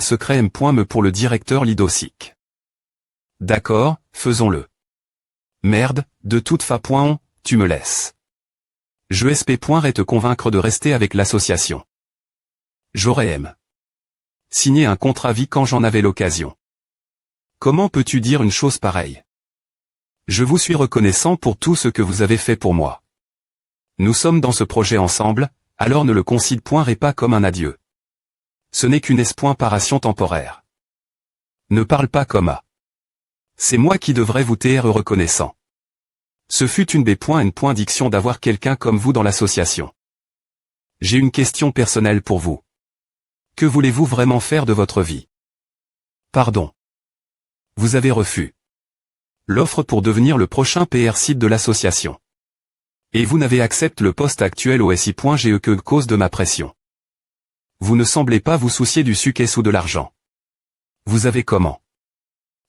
secret M.me pour le directeur Lidosic. D'accord, faisons-le. Merde, de toute façon, tu me laisses. Je espère te convaincre de rester avec l'association. J'aurais aimé signer un contrat vie quand j'en avais l'occasion. Comment peux-tu dire une chose pareille? Je vous suis reconnaissant pour tout ce que vous avez fait pour moi. Nous sommes dans ce projet ensemble, alors ne le considère pas comme un adieu. Ce n'est qu'une esparation temporaire. Ne parle pas comme à. C'est moi qui devrais vous être reconnaissant. Ce fut une diction d'avoir quelqu'un comme vous dans l'association. J'ai une question personnelle pour vous. Que voulez-vous vraiment faire de votre vie? Pardon. Vous avez refusé l'offre pour devenir le prochain PR site de l'association. Et vous n'avez accepté le poste actuel au SI.ge que cause de ma pression. Vous ne semblez pas vous soucier du succès ou de l'argent. Vous avez comment?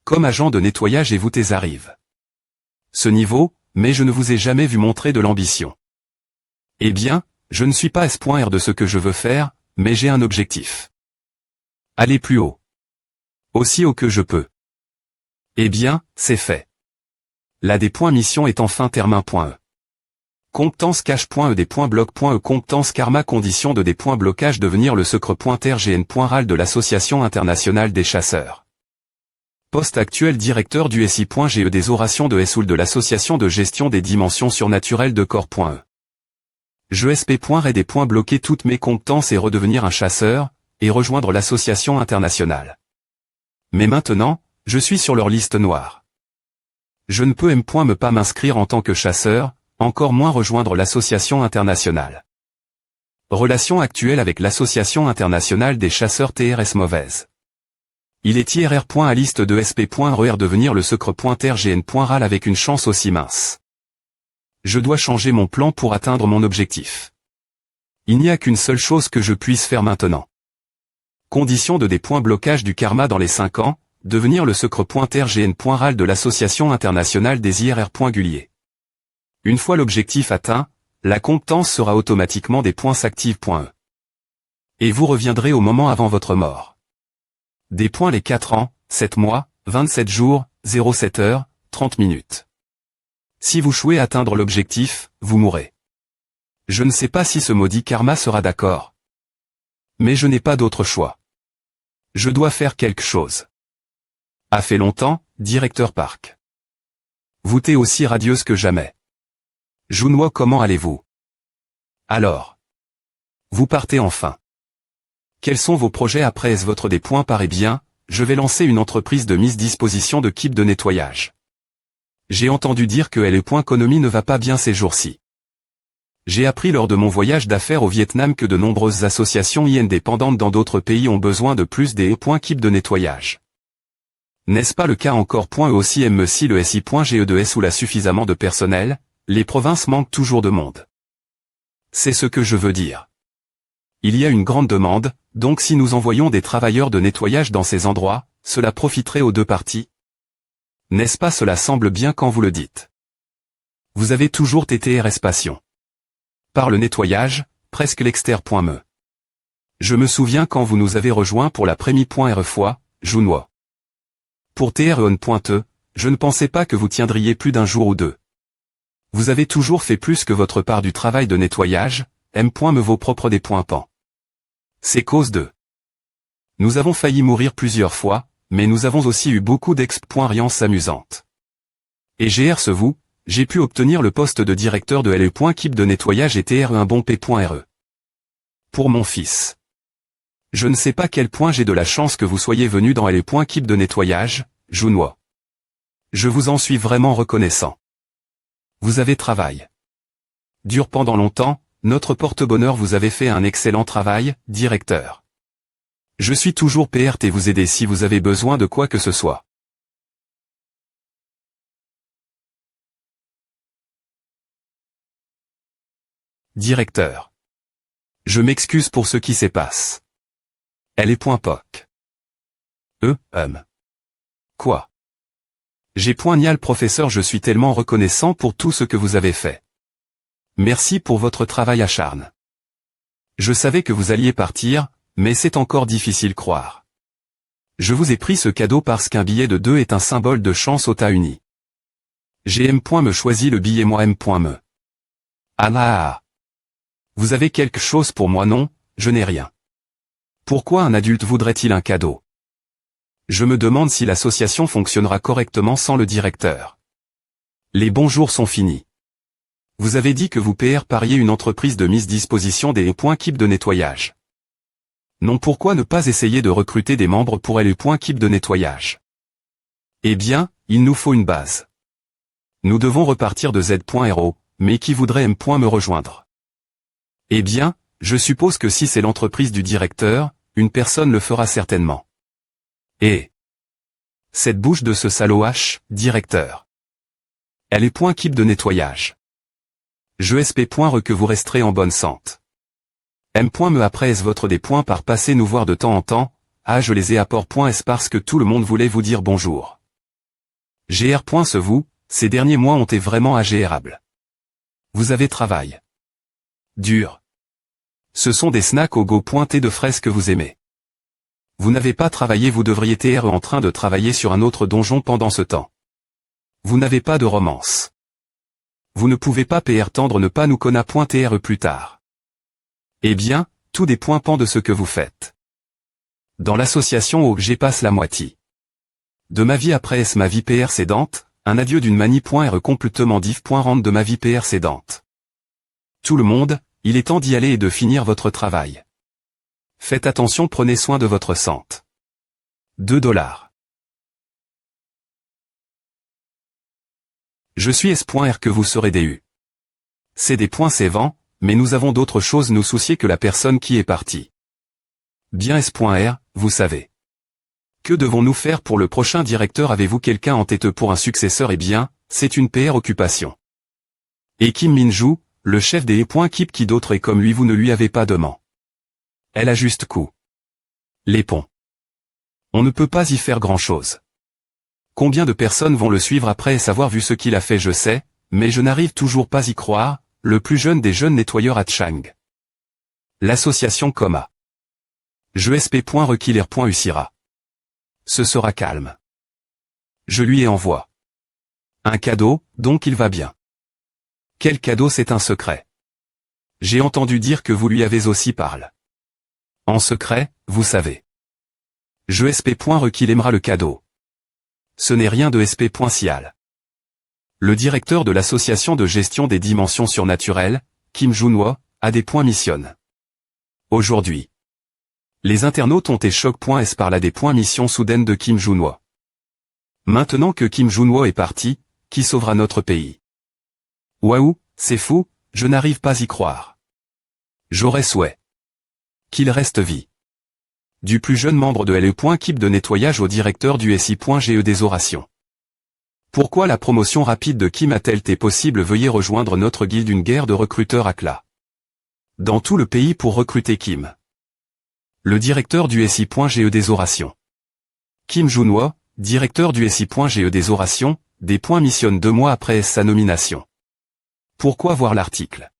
Comme agent de nettoyage et vous arrive. Ce niveau, mais je ne vous ai jamais vu montrer de l'ambition. Eh bien, je ne suis pas espoir de ce que je veux faire, mais j'ai un objectif. Aller plus haut. Aussi haut que je peux. Eh bien, c'est fait. La mission est enfin termin.e. Compétence cache.e des.bloc.e compétence karma condition de des.blocage devenir le secret.rgn.ral de l'Association internationale des chasseurs. Poste actuel directeur du SI.ge des orations de Essoul de l'Association de gestion des dimensions surnaturelles de corps.e. Je sp.re des.bloquer toutes mes compétences et redevenir un chasseur, et rejoindre l'Association internationale. Mais maintenant, je suis sur leur liste noire. Je ne peux me pas m'inscrire en tant que chasseur, encore moins rejoindre l'association internationale. Relation actuelle avec l'association internationale des chasseurs TRS mauvaise. Il est IRR. À liste de SP.RER devenir le secret.rgn.ral avec une chance aussi mince. Je dois changer mon plan pour atteindre mon objectif. Il n'y a qu'une seule chose que je puisse faire maintenant. Condition de blocage du karma dans les 5 ans, devenir le secret.rgn.ral de l'association internationale des IRR. Une fois l'objectif atteint, la compétence sera automatiquement des active.e. Et vous reviendrez au moment avant votre mort. Les 4 ans, 7 mois, 27 jours, 07 heures, 30 minutes. Si vous échouez à atteindre l'objectif, vous mourrez. Je ne sais pas si ce maudit karma sera d'accord. Mais je n'ai pas d'autre choix. Je dois faire quelque chose. A fait longtemps, directeur Park. Vous t'es aussi radieuse que jamais. Junoi, comment allez-vous? Alors. Vous partez enfin. Quels sont vos projets après votre paraît bien, je vais lancer une entreprise de mise disposition de kits de nettoyage. J'ai entendu dire que l'économie ne va pas bien ces jours-ci. J'ai appris lors de mon voyage d'affaires au Vietnam que de nombreuses associations indépendantes dans d'autres pays ont besoin de plus des kits de nettoyage. N'est-ce pas le cas encore? Aussi si le SI.ge où là suffisamment de personnel, les provinces manquent toujours de monde. C'est ce que je veux dire. Il y a une grande demande, donc si nous envoyons des travailleurs de nettoyage dans ces endroits, cela profiterait aux deux parties. N'est-ce pas? Cela semble bien quand vous le dites. Vous avez toujours été passion. Par le nettoyage, presque l'exter.me. Je me souviens quand vous nous avez rejoints pour la première fois, Junoi. Pour TREON.e, je ne pensais pas que vous tiendriez plus d'un jour ou deux. Vous avez toujours fait plus que votre part du travail de nettoyage, me vos propres des pan. C'est cause de. Nous avons failli mourir plusieurs fois, mais nous avons aussi eu beaucoup d'expériences amusantes. Et j'ai pu obtenir le poste de directeur de LE.kip de nettoyage et TRE un bon P.re. Pour mon fils. Je ne sais pas quel point j'ai de la chance que vous soyez venu dans LE.kip de nettoyage, Junoi. Je vous en suis vraiment reconnaissant. Vous avez travaillé dur pendant longtemps, notre porte-bonheur vous avez fait un excellent travail, directeur. Je suis toujours prêt à vous aider si vous avez besoin de quoi que ce soit. Directeur. Je m'excuse pour ce qui se passe. LE.poc. Quoi? J'ai poignal professeur, je suis tellement reconnaissant pour tout ce que vous avez fait. Merci pour votre travail acharné. Je savais que vous alliez partir, mais c'est encore difficile croire. Je vous ai pris ce cadeau parce qu'un billet de 2 est un symbole de chance au tas uni. J'ai M. me choisi le billet moi M. me. Ah. Vous avez quelque chose pour moi non, je n'ai rien. Pourquoi un adulte voudrait-il un cadeau? Je me demande si l'association fonctionnera correctement sans le directeur. Les bons jours sont finis. Vous avez dit que vous pariez une entreprise de mise disposition des kits de nettoyage. Non, pourquoi ne pas essayer de recruter des membres pour les kits de nettoyage? Eh bien, il nous faut une base. Nous devons repartir de Z.Ro, mais qui voudrait M. me rejoindre? Eh bien, je suppose que si c'est l'entreprise du directeur, une personne le fera certainement. Et cette bouche de ce salaud directeur. Elle est kit de nettoyage. Je espère que vous resterez en bonne santé. M. me après est votre des points par passer nous voir de temps en temps, je les ai apport est parce que tout le monde voulait vous dire bonjour. Gr. Ce vous, ces derniers mois ont été vraiment agréables. Vous avez travail dur. Ce sont des snacks au go pointé de fraises que vous aimez. Vous n'avez pas travaillé, vous devriez être en train de travailler sur un autre donjon pendant ce temps. Vous n'avez pas de romance. Vous ne pouvez pas tendre ne pas nous connaître plus tard. Eh bien, tout dépend de ce que vous faites. Dans l'association où j'ai passe la moitié de ma vie après ma vie précédente, un adieu d'une manie complètement diff. Rente de ma vie précédente. Tout le monde, il est temps d'y aller et de finir votre travail. Faites attention, prenez soin de votre santé. $2. Je suis S.R que vous serez DU. C'est des points sévants, mais nous avons d'autres choses nous soucier que la personne qui est partie. Bien S.R, vous savez. Que devons-nous faire pour le prochain directeur? Avez-vous quelqu'un en tête pour un successeur? Eh bien, c'est une occupation. Et Kim Min-ju, le chef des kip qui d'autre est comme lui, vous ne lui avez pas demandé. Elle a juste coup. Les ponts. On ne peut pas y faire grand-chose. Combien de personnes vont le suivre après avoir vu ce qu'il a fait? Je sais, mais je n'arrive toujours pas y croire, le plus jeune des jeunes nettoyeurs à Chang. L'association Coma. Je espère qu'il réussira. Ce sera calme. Je lui envoie un cadeau, donc il va bien. Quel cadeau? C'est un secret. J'ai entendu dire que vous lui avez aussi parlé. En secret, vous savez. Je espère qu'il aimera le cadeau. Ce n'est rien de spécial. Le directeur de l'association de gestion des dimensions surnaturelles, Kim Junwo, a des missionnes. Aujourd'hui. Les internautes ont été choqués par la mission soudaine de Kim Junwo. Maintenant que Kim Junwo est parti, qui sauvera notre pays? Waouh, c'est fou, je n'arrive pas y croire. J'aurais souhait qu'il reste vie. Du plus jeune membre de LE.Kip de nettoyage au directeur du SI.GE des orations. Pourquoi la promotion rapide de Kim a-t-elle été possible? Veuillez rejoindre notre guilde, une guerre de recruteurs à Kla. Dans tout le pays pour recruter Kim. Le directeur du SI.GE des orations. Kim Junwo, directeur du SI.GE des orations, missionne 2 mois après sa nomination. Pourquoi voir l'article?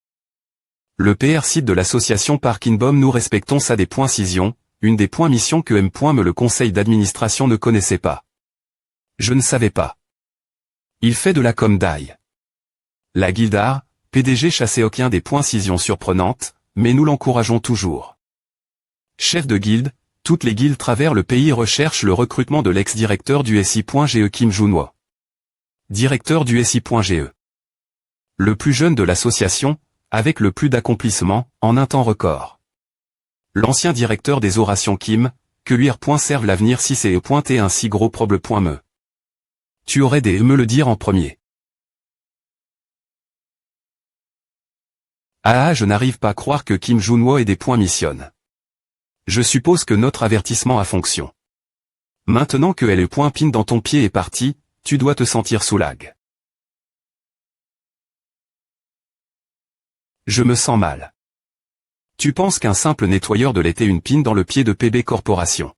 Le PR site de l'association Parkinbom. Nous respectons ça. Cision, une des missions que M. me le conseil d'administration ne connaissait pas. Je ne savais pas. Il fait de la com d'ail. La Guildard, PDG chassé aucun des cisions surprenantes, mais nous l'encourageons toujours. Chef de guilde, toutes les guildes travers le pays recherchent le recrutement de l'ex-directeur du SI.GE Kim Junwo. Directeur du SI.GE. Le plus jeune de l'association, avec le plus d'accomplissements, en un temps record. L'ancien directeur des orations Kim, que lui serve l'avenir si c'est pointé un si gros problème. Me. Tu aurais des me le dire en premier. Je n'arrive pas à croire que Kim Junwo ait des missionne. Je suppose que notre avertissement a fonction. Maintenant que le pin dans ton pied est parti, tu dois te sentir soulagé. Je me sens mal. Tu penses qu'un simple nettoyeur de l'été une pin dans le pied de PB Corporation?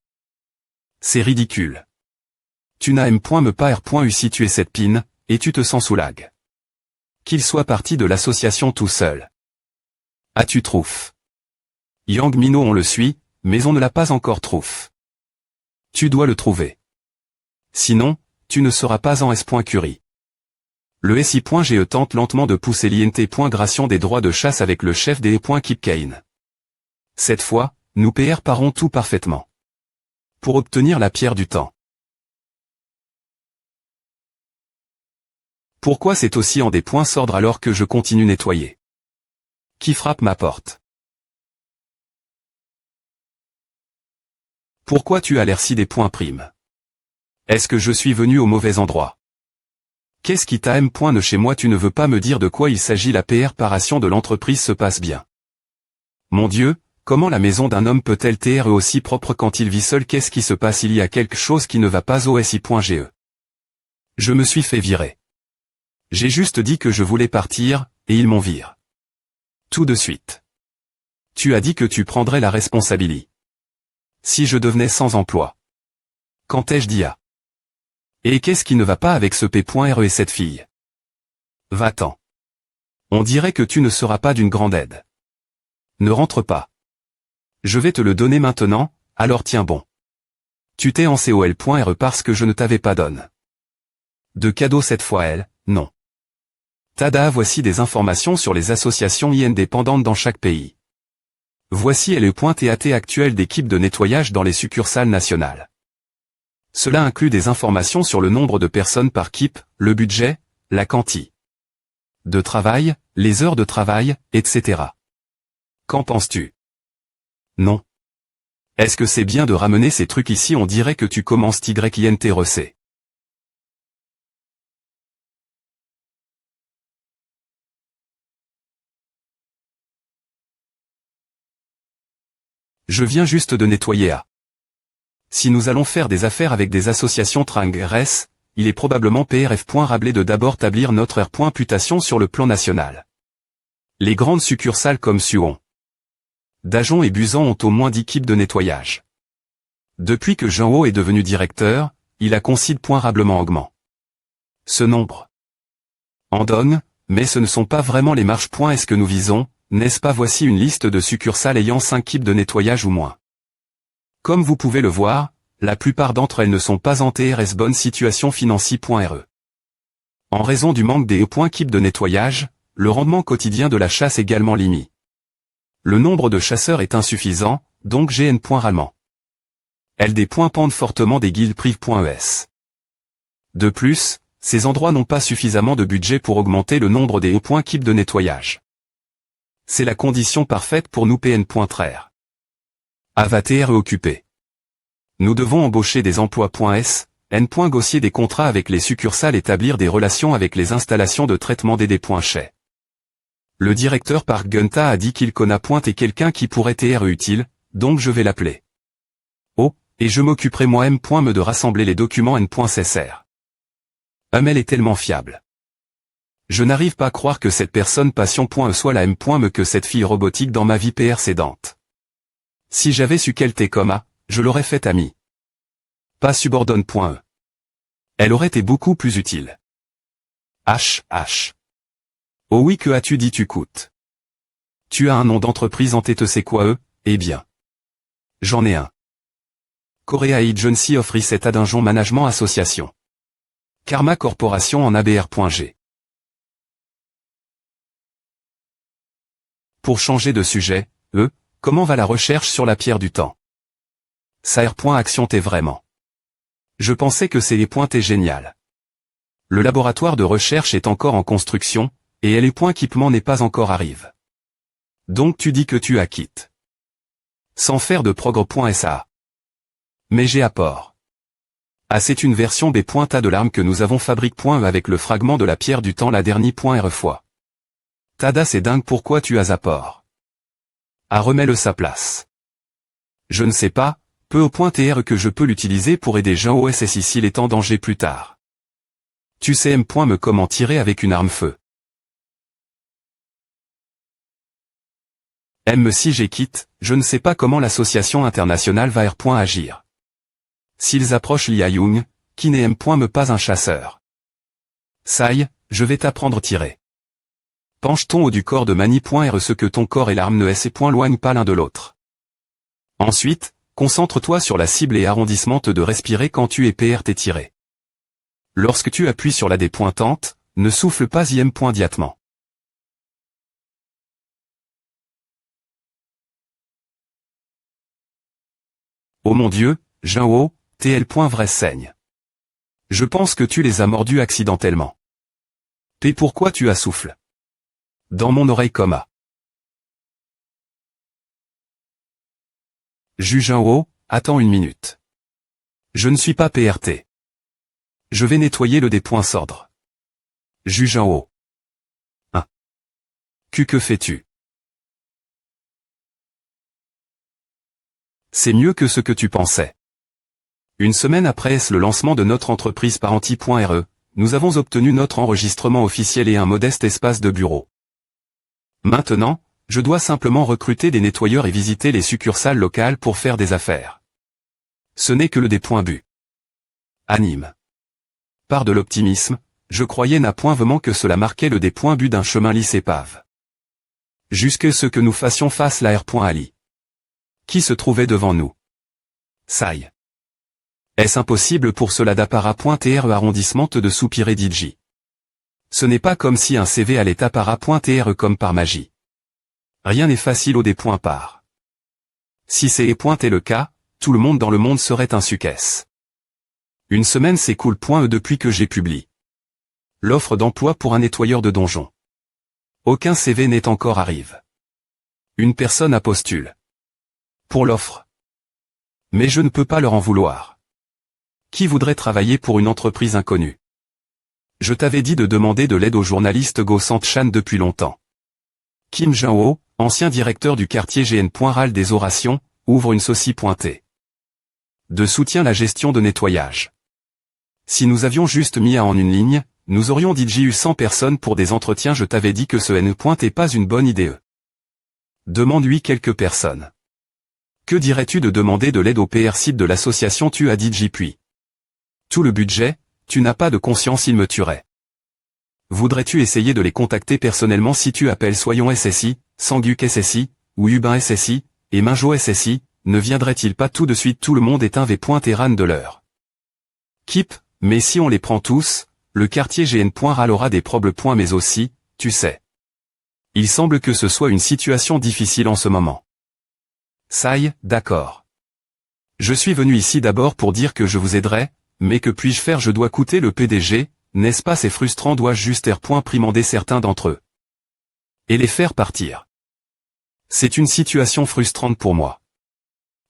C'est ridicule. Tu n'as me pas eu si tu es cette pin, et tu te sens soulagé. Qu'il soit parti de l'association tout seul. Tu trouves? Yang Mino on le suit, mais on ne l'a pas encore trouvé. Tu dois le trouver. Sinon, tu ne seras pas en S.Curie. Le SI.GE tente lentement de pousser l'INT.gration des droits de chasse avec le chef des Kip Kane. Cette fois, nous préparons tout parfaitement. Pour obtenir la pierre du temps. Pourquoi c'est aussi en des points sordres alors que je continue nettoyer? Qui frappe ma porte? Pourquoi tu as l'air si des points primes? Est-ce que je suis venu au mauvais endroit? Qu'est-ce qui t'a M. Chez moi tu ne veux pas me dire de quoi il s'agit? La préparation de l'entreprise se passe bien. Mon Dieu, comment la maison d'un homme peut-elle être aussi propre quand il vit seul? Qu'est-ce qui se passe? Il y a quelque chose qui ne va pas au SI.GE. Je me suis fait virer. J'ai juste dit que je voulais partir, et ils m'ont viré. Tout de suite. Tu as dit que tu prendrais la responsabilité. Si je devenais sans emploi. Quand ai-je dit à? Et qu'est-ce qui ne va pas avec ce P.RE et cette fille? Va-t'en. On dirait que tu ne seras pas d'une grande aide. Ne rentre pas. Je vais te le donner maintenant, alors tiens bon. Tu t'es en COL.RE parce que je ne t'avais pas donné de cadeau cette fois elle, non. Tada, voici des informations sur les associations indépendantes dans chaque pays. Voici le point TAT actuel d'équipes de nettoyage dans les succursales nationales. Cela inclut des informations sur le nombre de personnes par équipe, le budget, la quantité de travail, les heures de travail, etc. Qu'en penses-tu? Non. Est-ce que c'est bien de ramener ces trucs ici? On dirait que tu commences YINT-RC. Je viens juste de nettoyer à. Si nous allons faire des affaires avec des associations RS, il est probablement PRF.rablé de d'abord établir notre R.putation sur le plan national. Les grandes succursales comme Suon, Dajon et Busan ont au moins 10 équipes de nettoyage. Depuis que Jean Ho est devenu directeur, il a considérablement augmenté ce nombre. En donne, mais ce ne sont pas vraiment les marches. Est-ce que nous visons, n'est-ce pas? Voici une liste de succursales ayant 5 équipes de nettoyage ou moins. Comme vous pouvez le voir, la plupart d'entre elles ne sont pas en TRS bonne situation financière.RE. En raison du manque des équipes de nettoyage, le rendement quotidien de la chasse également limité. Le nombre de chasseurs est insuffisant, donc GN.rallement. LD pendent fortement des guildes prives.es. De plus, ces endroits n'ont pas suffisamment de budget pour augmenter le nombre des équipes de nettoyage. C'est la condition parfaite pour nous PN.TR. AVATR occupé. Nous devons embaucher des emplois.S, N.Gaussier des contrats avec les succursales, établir des relations avec les installations de traitement des chez. Le directeur Park Gunta a dit qu'il connaît et quelqu'un qui pourrait être utile, donc je vais l'appeler. Oh, et je m'occuperai moi-même de rassembler les documents N.CSR. Elle est tellement fiable. Je n'arrive pas à croire que cette personne passion.e soit la M.me que cette fille robotique dans ma vie précédente. Si j'avais su qu'elle était comme je l'aurais fait amie. Pas subordonne.e. Elle aurait été beaucoup plus utile. H. Oh oui, que as-tu dit? Tu coûtes. Tu as un nom d'entreprise en tête, c'est quoi? Eh bien. J'en ai un. Korea Agency of Reset Adinjon Management Association. Karma Corporation en ABR.G. Pour changer de sujet, comment va la recherche sur la pierre du temps? SAR.action t'es vraiment. Je pensais que c'est les points t'es génial. Le laboratoire de recherche est encore en construction, et les points équipement n'est pas encore arrive. Donc tu dis que tu acquittes. Sans faire de progr.sa. Mais j'ai apport. C'est une version des points de l'arme que nous avons fabrique.e avec le fragment de la pierre du temps la dernière.re fois. Tada, c'est dingue, pourquoi tu as apport? Remets-le sa place. Je ne sais pas, peu au point TR que je peux l'utiliser pour aider Jean OSS s'il est en danger plus tard. Tu sais me comment tirer avec une arme feu. Si j'ai quitte, je ne sais pas comment l'association internationale va agir. S'ils approchent Lia Young, qui n'est me pas un chasseur. Sai, je vais t'apprendre tirer. Penche ton haut du corps de Mani.R ce que ton corps et l'arme ne se loignent pas l'un de l'autre. Ensuite, concentre-toi sur la cible et arrondissement de respirer quand tu es PRT tiré. Lorsque tu appuies sur la D pointante, ne souffle pas IM point diatement. Oh mon Dieu, Jinho, TL. Vrai saigne. Je pense que tu les as mordus accidentellement. P. Pourquoi tu as souffle dans mon oreille coma. Jinho, attends une minute. Je ne suis pas PRT. Je vais nettoyer le des points sordres. Jinho. 1. Que fais-tu? C'est mieux que ce que tu pensais. Une semaine après le lancement de notre entreprise Parenti.re, nous avons obtenu notre enregistrement officiel et un modeste espace de bureau. Maintenant, je dois simplement recruter des nettoyeurs et visiter les succursales locales pour faire des affaires. Ce n'est que le des points but. Anime. Par de l'optimisme, je croyais napointement que cela marquait le des points but d'un chemin lisse épave. Jusque ce que nous fassions face la R.Ali. Qui se trouvait devant nous? Saï. Est-ce impossible pour cela d'appara.tr arrondissement de soupirer DJ? Ce n'est pas comme si un CV allait appara.tr comme par magie. Rien n'est facile au des points par. Si c'est le cas, tout le monde dans le monde serait un succès. Une semaine s'écoule.e depuis que j'ai publié l'offre d'emploi pour un nettoyeur de donjon. Aucun CV n'est encore arrivé. Une personne a postule pour l'offre. Mais je ne peux pas leur en vouloir. Qui voudrait travailler pour une entreprise inconnue? Je t'avais dit de demander de l'aide au journaliste Go Sant-chan depuis longtemps. Kim Jinho, ancien directeur du quartier GN.RAL des orations, ouvre une saucie.t. De soutien la gestion de nettoyage. Si nous avions juste mis en une ligne, nous aurions dit eu 100 personnes pour des entretiens. Je t'avais dit que ce N.est pas une bonne idée. Demande-lui quelques personnes. Que dirais-tu de demander de l'aide au PR site de l'association? Tu as dit puis. Tout le budget, tu n'as pas de conscience, il me tuerait. Voudrais-tu essayer de les contacter personnellement? Si tu appelles Soyons SSI, Sanguk SSI, ou Hubin SSI, et Minjo SSI, ne viendrait-il pas tout de suite? Tout le monde est un V.Teran de l'heure. Kip, mais si on les prend tous, le quartier GN.RAL aura des problèmes. Mais aussi, tu sais. Il semble que ce soit une situation difficile en ce moment. Saï, d'accord. Je suis venu ici d'abord pour dire que je vous aiderai, mais que puis-je faire? Je dois coûter le PDG, n'est-ce pas? C'est frustrant. Dois-je juste primander certains d'entre eux et les faire partir? C'est une situation frustrante pour moi.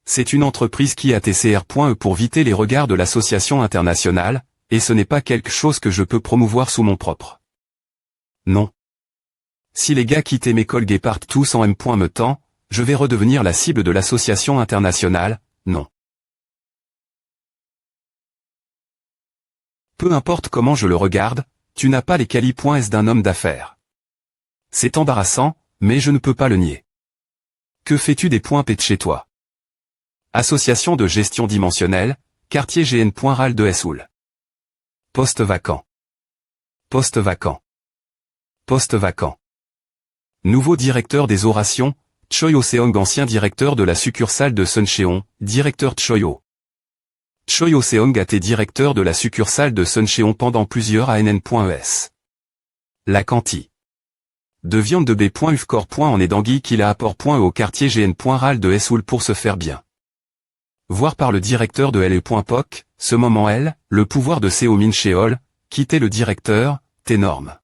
C'est une entreprise qui a TCR.E pour viter les regards de l'association internationale, et ce n'est pas quelque chose que je peux promouvoir sous mon propre. Non. Si les gars quittaient mes collègues et partent tous en M. me temps, je vais redevenir la cible de l'association internationale, non. Peu importe comment je le regarde, tu n'as pas les qualités d'un homme d'affaires. C'est embarrassant, mais je ne peux pas le nier. Que fais-tu des points P de chez toi? Association de gestion dimensionnelle, quartier GN.RAL de Soul. Poste vacant. Poste vacant. Poste vacant. Nouveau directeur des orations, Choi Oh-seong, ancien directeur de la succursale de Suncheon, directeur Choi. Choi Oh-seong a été directeur de la succursale de Suncheon pendant plusieurs ANN.es. La quanti de viande de B.uf corps. En est d'anguille qu'il a apport. Au quartier GN.RAL de Soul pour se faire bien. Voir par le directeur de LE.POC, ce moment le pouvoir de Seo-min Sheol, quitter le directeur, énorme.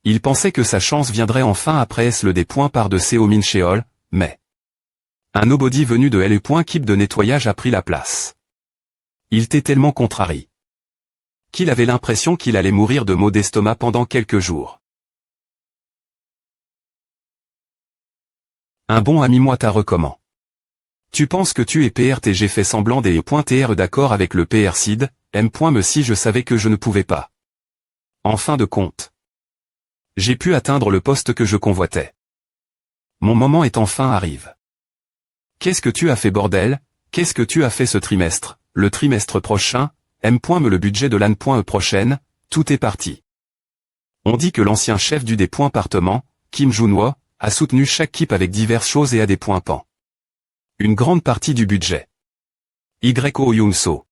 Il pensait que sa chance viendrait enfin après le des points par de Seo-min Sheol, mais un nobody venu de LE.Kip de nettoyage a pris la place. Il était tellement contrarié qu'il avait l'impression qu'il allait mourir de maux d'estomac pendant quelques jours. Un bon ami moi t'a recommandé. Tu penses que tu es PRT? J'ai fait semblant des .tr d'accord avec le PR SID, M.me si je savais que je ne pouvais pas. En fin de compte, j'ai pu atteindre le poste que je convoitais. Mon moment est enfin arrive. Qu'est-ce que tu as fait bordel? Qu'est-ce que tu as fait ce trimestre? Le trimestre prochain, M.me le budget de l'AN.e prochaine, tout est parti. On dit que l'ancien chef du département, Kim Junwo, a soutenu chaque équipe avec diverses choses et a des points pans. Une grande partie du budget. Y.O. Young-so.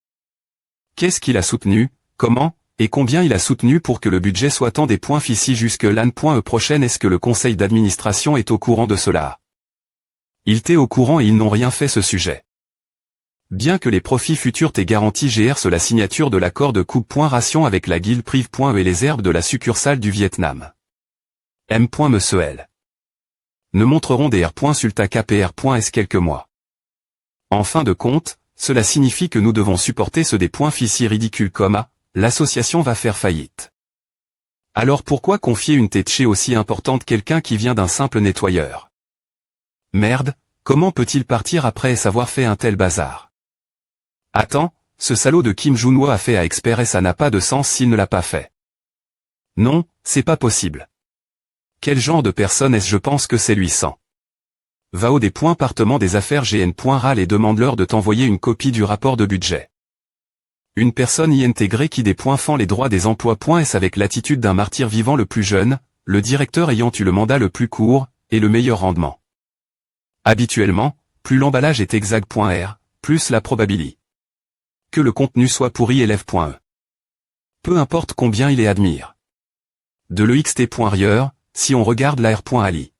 Qu'est-ce qu'il a soutenu, comment, et combien il a soutenu pour que le budget soit tant des points fici jusque l'an.e prochaine? Est-ce que le conseil d'administration est au courant de cela? Il était au courant et ils n'ont rien fait ce sujet. Bien que les profits futurs t'aient garanti GR la signature de l'accord de coupe.ration avec la guilde prive.e et les herbes de la succursale du Vietnam. M.Msel. Ne montreront des R.Sulta KPR.S quelques mois. En fin de compte, cela signifie que nous devons supporter des points fici ridicules comme l'association va faire faillite. Alors pourquoi confier une tête aussi importante quelqu'un qui vient d'un simple nettoyeur? Merde, comment peut-il partir après avoir fait un tel bazar? Attends, ce salaud de Kim Jun-ho a fait à expert et ça n'a pas de sens s'il ne l'a pas fait. Non, c'est pas possible. Quel genre de personne est-ce? Je pense que c'est lui sans. Va au département des affaires GN.RAL et demande-leur de t'envoyer une copie du rapport de budget. Une personne y intégrée qui défend les droits des emplois.s avec l'attitude d'un martyr vivant le plus jeune, le directeur ayant eu le mandat le plus court, et le meilleur rendement. Habituellement, plus l'emballage est exact.R, plus la probabilité que le contenu soit pourri élève.e. Peu importe combien il est admire. De l'EXT.RIER, si on regarde la R.Ali.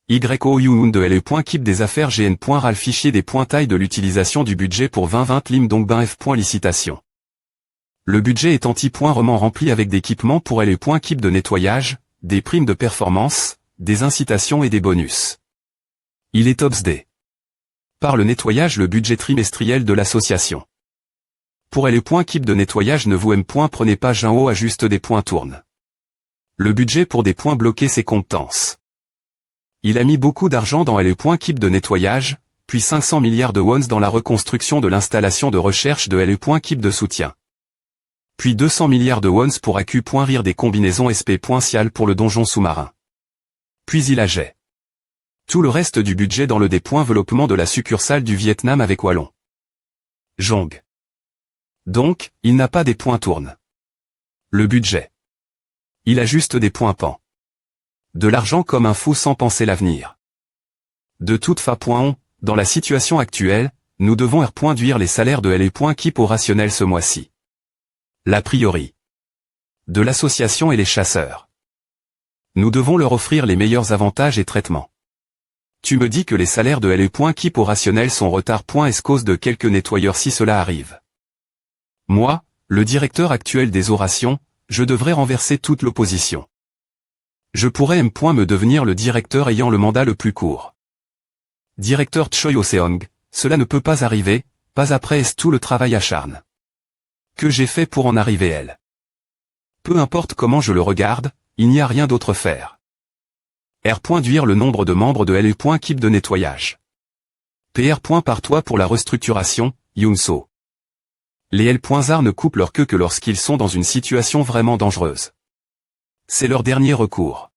Y.O. Yoon de LE.Keep des affaires GN.RAL fichier des points taille de l'utilisation du budget pour 2020 lim donc ben F.Licitation. Le budget est anti-roman rempli avec d'équipements pour LE.Keep de nettoyage, des primes de performance, des incitations et des bonus. Il est obsédé par le nettoyage le budget trimestriel de l'association. Pour LE.Keep de nettoyage ne vous prenez pas Jean-O à juste des points tourne. Le budget pour des points bloqués c'est compétence. Il a mis beaucoup d'argent dans LE.Keep de nettoyage, puis 500 milliards de wons dans la reconstruction de l'installation de recherche de LE.Keep de soutien. Puis 200 milliards de wons pour AQ.RIR des combinaisons SP.Cial pour le donjon sous-marin. Puis il a jet tout le reste du budget dans le développement de la succursale du Vietnam avec Wallon. Jong. Donc, il n'a pas des points tourne. Le budget. Il a juste des points pan. De l'argent comme un fou sans penser l'avenir. De toute façon, dans la situation actuelle, nous devons repointuire les salaires de LE.Keep au rationnel ce mois-ci. L'a priori. De l'association et les chasseurs. Nous devons leur offrir les meilleurs avantages et traitements. Tu me dis que les salaires de LE.Keep au rationnel sont retard.s cause de quelques nettoyeurs si cela arrive. Moi, le directeur actuel des orations, je devrais renverser toute l'opposition. Je pourrais me devenir le directeur ayant le mandat le plus court. Directeur Choi Ho-seong, cela ne peut pas arriver, pas après tout le travail acharné que j'ai fait pour en arriver elle. Peu importe comment je le regarde, il n'y a rien d'autre faire. R.Duire le nombre de membres de LE.Keep de nettoyage. PR. Par toi pour la restructuration, Young-so. Les L.R ne coupent leur queue que lorsqu'ils sont dans une situation vraiment dangereuse. C'est leur dernier recours.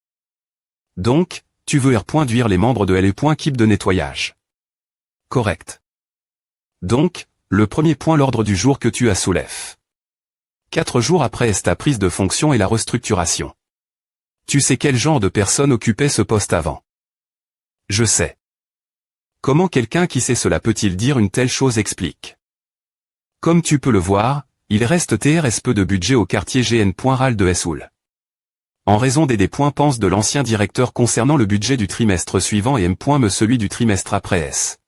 Donc, tu veux R.Duire les membres de LE.Keep de nettoyage. Correct. Donc, le premier point l'ordre du jour que tu as soulève. 4 jours après ta prise de fonction et la restructuration. Tu sais quel genre de personne occupait ce poste avant? Je sais. Comment quelqu'un qui sait cela peut-il dire une telle chose? Explique. Comme tu peux le voir, il reste TRS peu de budget au quartier GN.RAL de Seoul. En raison des points pense de l'ancien directeur concernant le budget du trimestre suivant et celui du trimestre après S.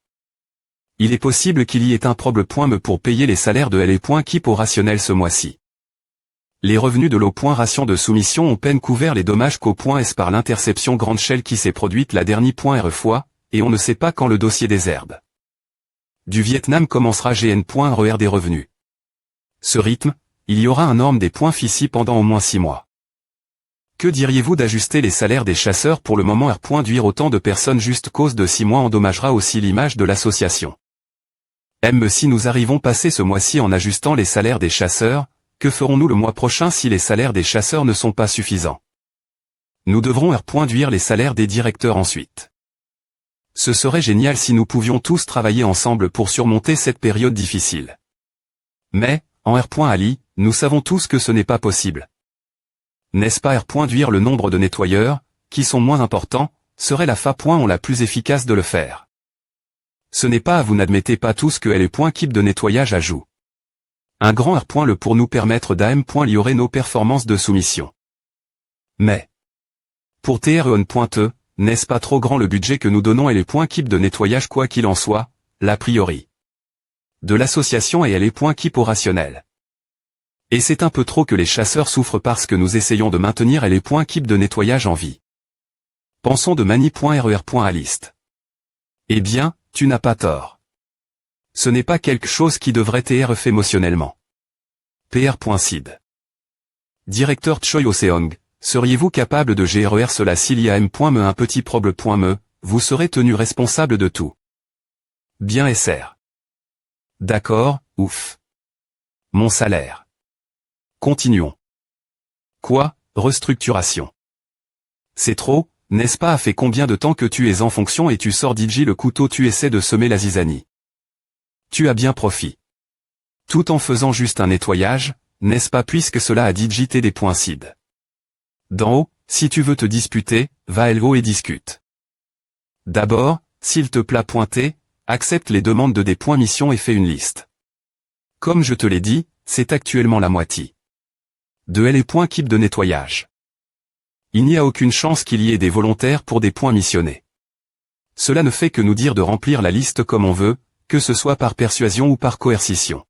Il est possible qu'il y ait un problème pour payer les salaires de LE.Keep au rationnel ce mois-ci. Les revenus de l'eau.ration de soumission ont peine couvert les dommages qu'au.S par l'interception grande shell qui s'est produite la dernière fois, et on ne sait pas quand le dossier des herbes du Vietnam commencera GN.RER des revenus. Ce rythme, il y aura un norme des points fici pendant au moins 6 mois. Que diriez-vous d'ajuster les salaires des chasseurs pour le moment? R.Duire autant de personnes juste cause de 6 mois endommagera aussi l'image de l'association. Si nous arrivons passer ce mois-ci en ajustant les salaires des chasseurs, que ferons-nous le mois prochain si les salaires des chasseurs ne sont pas suffisants? Nous devrons R.Duire les salaires des directeurs ensuite. Ce serait génial si nous pouvions tous travailler ensemble pour surmonter cette période difficile. Mais, en R.Ali, nous savons tous que ce n'est pas possible. N'est-ce pas? R.Duire le nombre de nettoyeurs, qui sont moins importants, serait la façon la plus efficace de le faire. Ce n'est pas à vous, n'admettez pas tous que L.Keep de nettoyage ajoute un grand R. pour nous permettre d'améliorer nos performances de soumission. Mais, pour TRE1.E, n'est-ce pas trop grand le budget que nous donnons à L.Keep de nettoyage quoi qu'il en soit, l'a priori de l'association et L.Keep au rationnel. Et c'est un peu trop que les chasseurs souffrent parce que nous essayons de maintenir L.Keep de nettoyage en vie. Pensons de Mani.RER. à liste. Eh bien, tu n'as pas tort. Ce n'est pas quelque chose qui devrait être émotionnellement. PR.SID. Directeur Choi Oseong, seriez-vous capable de gérer cela s'il y a M.me un petit problème.me, vous serez tenu responsable de tout. Bien SR. D'accord, ouf. Mon salaire. Continuons. Quoi, restructuration. C'est trop, n'est-ce pas? A fait combien de temps que tu es en fonction et tu sors DJ le couteau, tu essaies de semer la zizanie. Tu as bien profit. Tout en faisant juste un nettoyage, n'est-ce pas, puisque cela a digité des points CID. D'en haut, si tu veux te disputer, va à haut et discute. D'abord, s'il te plaît pointer, accepte les demandes de des points missions et fais une liste. Comme je te l'ai dit, c'est actuellement la moitié de L.Keep de nettoyage. Il n'y a aucune chance qu'il y ait des volontaires pour des points missionnés. Cela ne fait que nous dire de remplir la liste comme on veut, que ce soit par persuasion ou par coercition.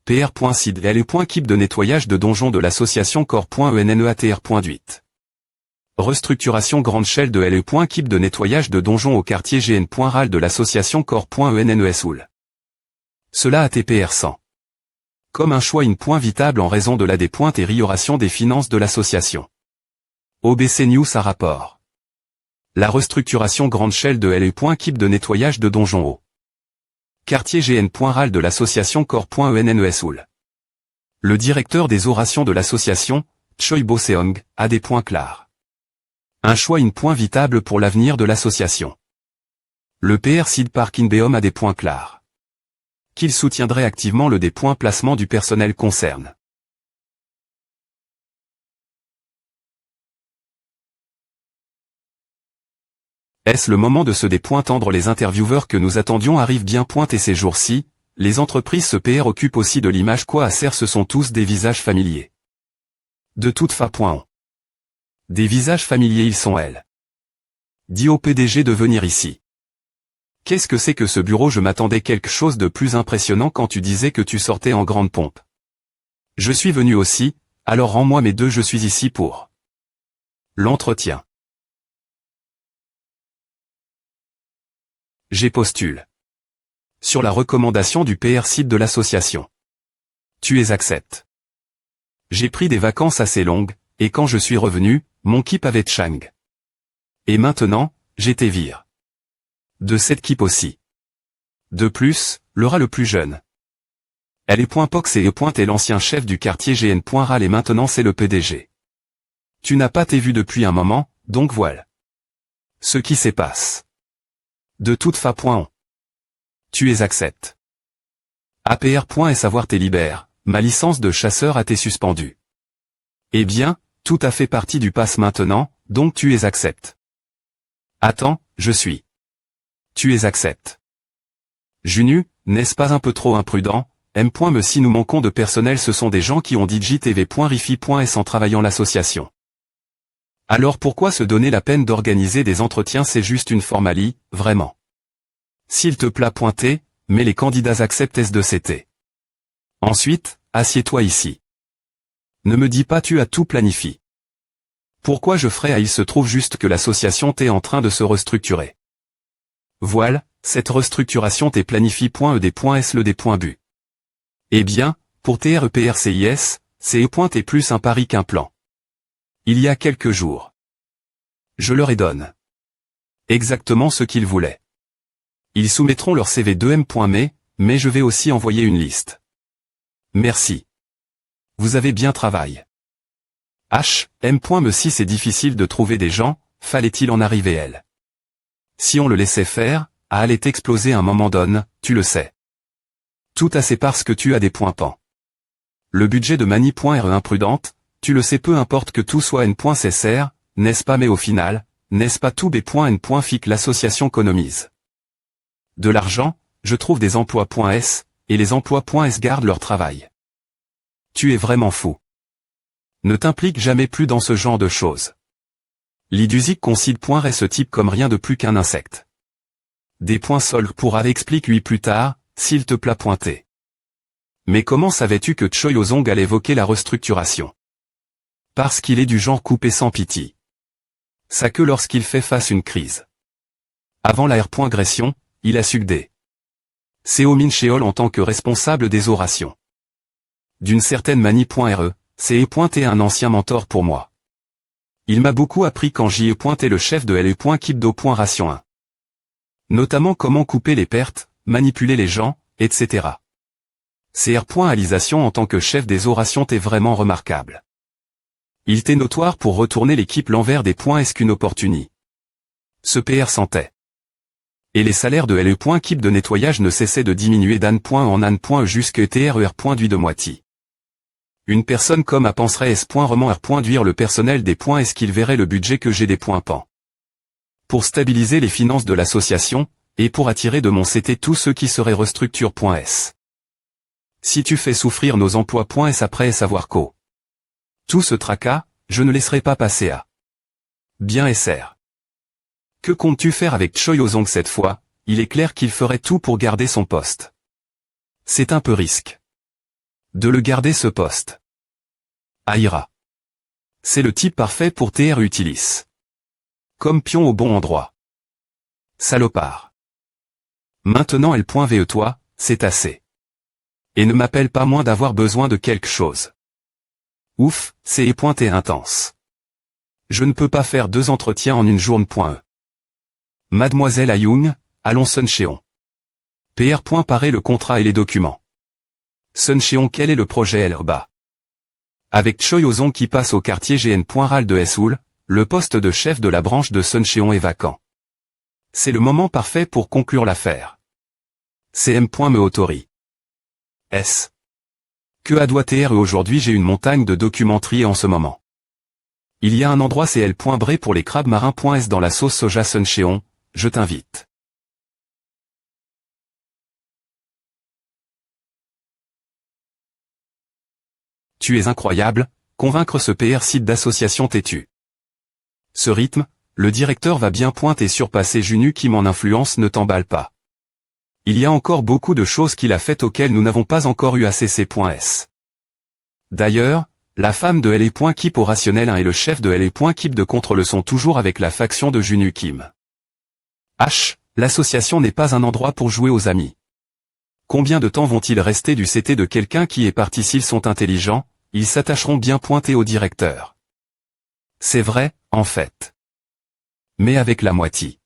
PR.SID L.Keep de nettoyage de donjon de l'association Corps.ENNEATR.8. Restructuration grande échelle de L.Keep de nettoyage de donjon au quartier GN.RAL de l'association Corps.ENNESOUL. Cela a TPR 100. Comme un choix vitable en raison de la dépointe-et-rioration des finances de l'association. OBC News à rapport. La restructuration grande échelle de L.Keep de nettoyage de donjon au quartier GN.RAL de l'association Corps.ENNESOUL. Le directeur des orations de l'association, Choi Bo-seong, a des points clairs. Un choix vitable pour l'avenir de l'association. Le PR.SID Park Inbeom a des points clairs. Qu'il soutiendrait activement le placement du personnel concerne. Est-ce le moment de se tendre les intervieweurs que nous attendions arrivent bien et ces jours-ci, les entreprises se PR occupent aussi de l'image quoi à faire, ce sont tous des visages familiers. De toute façon. Des visages familiers ils sont elles. Dis au PDG de venir ici. Qu'est-ce que c'est que ce bureau? Je m'attendais quelque chose de plus impressionnant quand tu disais que tu sortais en grande pompe. Je suis venu aussi, alors rends-moi mes deux, je suis ici pour l'entretien. J'ai postule. Sur la recommandation du PR.SID de l'association. Tu es acceptes. J'ai pris des vacances assez longues, et quand je suis revenu, mon keep avait Chang. Et maintenant, j'étais vire. De cette keep aussi. De plus, le rat le plus jeune. Elle est .pox et est l'ancien chef du quartier GN.RAL et maintenant c'est le PDG. Tu n'as pas été vu depuis un moment, donc voilà. Ce qui se passe. De toute façon. Tu es acceptes. APR. Et savoir t'es libère, ma licence de chasseur a été suspendue. Eh bien, tout a fait partie du pass maintenant, donc tu es acceptes. Attends, je suis. Tu es acceptes. Junu, n'est-ce pas un peu trop imprudent? M.me si nous manquons de personnel, ce sont des gens qui ont digitv.rifi.s en travaillant l'association. Alors pourquoi se donner la peine d'organiser des entretiens? C'est juste une formalie, vraiment. S'il te plaît pointer, mais les candidats acceptent S2CT. Ensuite, assieds-toi ici. Ne me dis pas tu as tout planifié. Pourquoi je ferais à il se trouve juste que l'association t'est en train de se restructurer. Voilà, cette restructuration t'est planifiée.ed.s le d.bu. Eh bien, pour TREPRCIS, c'est E.T plus un pari qu'un plan. Il y a quelques jours. Je leur ai donné exactement ce qu'ils voulaient. Ils soumettront leur CV de M.me, mais je vais aussi envoyer une liste. Merci. Vous avez bien travaillé. M.me si c'est difficile de trouver des gens, fallait-il en arriver elle. Si on le laissait faire, allait exploser un moment donné, tu le sais. Tout assez parce que tu as des points pans. Le budget de Mani.re imprudente, tu le sais peu importe que tout soit n.cr, n'est-ce pas mais au final, n'est-ce pas tout b.n. fic l'association économise de l'argent, je trouve des emplois.s, et les emplois.s gardent leur travail. Tu es vraiment fou. Ne t'implique jamais plus dans ce genre de choses. Lidusic considère ce type comme rien de plus qu'un insecte. Des points soldes pourra explique-lui plus tard, s'il te plaît pointer. Mais comment savais-tu que Choi Yo-zong allait évoquer la restructuration? Parce qu'il est du genre coupé sans pitié. Ça que lorsqu'il fait face à une crise. Avant la R.Gression, il a succédé. Seo Min Cheol en tant que responsable des orations. D'une certaine manie.re, c'est pointé un ancien mentor pour moi. Il m'a beaucoup appris quand j'y ai pointé le chef de LE.Kibdo.Ration 1. Notamment comment couper les pertes, manipuler les gens, etc. CR.Alisation en tant que chef des orations t'est vraiment remarquable. Il t'est notoire pour retourner l'équipe l'envers des points est-ce qu'une opportunité. Ce PR sentait. Et les salaires de LE.Kib de nettoyage ne cessaient de diminuer d'an.en an.e jusque TRER.duit de moitié. Une personne comme a penserait S.Roman.duire le personnel des points est-ce qu'il verrait le budget que j'ai des points pan. Pour stabiliser les finances de l'association, et pour attirer de mon CT tous ceux qui seraient restructure.s. Si tu fais souffrir nos emplois.s après savoir qu'au. Tout ce tracas, je ne laisserai pas passer à. Bien SR. Que comptes-tu faire avec Choi Yo-zong cette fois? Il est clair qu'il ferait tout pour garder son poste. C'est un peu risque. De le garder ce poste. Aïra. C'est le type parfait pour TR Utilis. Comme pion au bon endroit. Salopard. Maintenant elle.ve toi, c'est assez. Et ne m'appelle pas moins d'avoir besoin de quelque chose. Ouf, c'est pointé intense. Je ne peux pas faire 2 entretiens en une journée.e. Mademoiselle Ayung, allons Suncheon. PR. Parer le contrat et les documents. Suncheon quel est le projet LRBA? Avec Choi Yo-zong qui passe au quartier GN. RAL de Seoul, le poste de chef de la branche de Suncheon est vacant. C'est le moment parfait pour conclure l'affaire. CM. Me autori. S. Que à doit TR aujourd'hui j'ai une montagne de documents triés en ce moment. Il y a un endroit CL.bré pour les crabes marins.s dans la sauce soja Suncheon, je t'invite. Tu es incroyable, convaincre ce PR site d'association têtu. Ce rythme, le directeur va bien pointer et surpasser Junu qui m'en influence ne t'emballe pas. Il y a encore beaucoup de choses qu'il a faites auxquelles nous n'avons pas encore eu ACC.s. D'ailleurs, la femme de LE.Kip au rationnel 1 et le chef de LE.Kip de contre le sont toujours avec la faction de Junu Kim. L'association n'est pas un endroit pour jouer aux amis. Combien de temps vont-ils rester du CT de quelqu'un qui est parti? S'ils sont intelligents, ils s'attacheront bien pointer au directeur. C'est vrai, en fait. Mais avec la moitié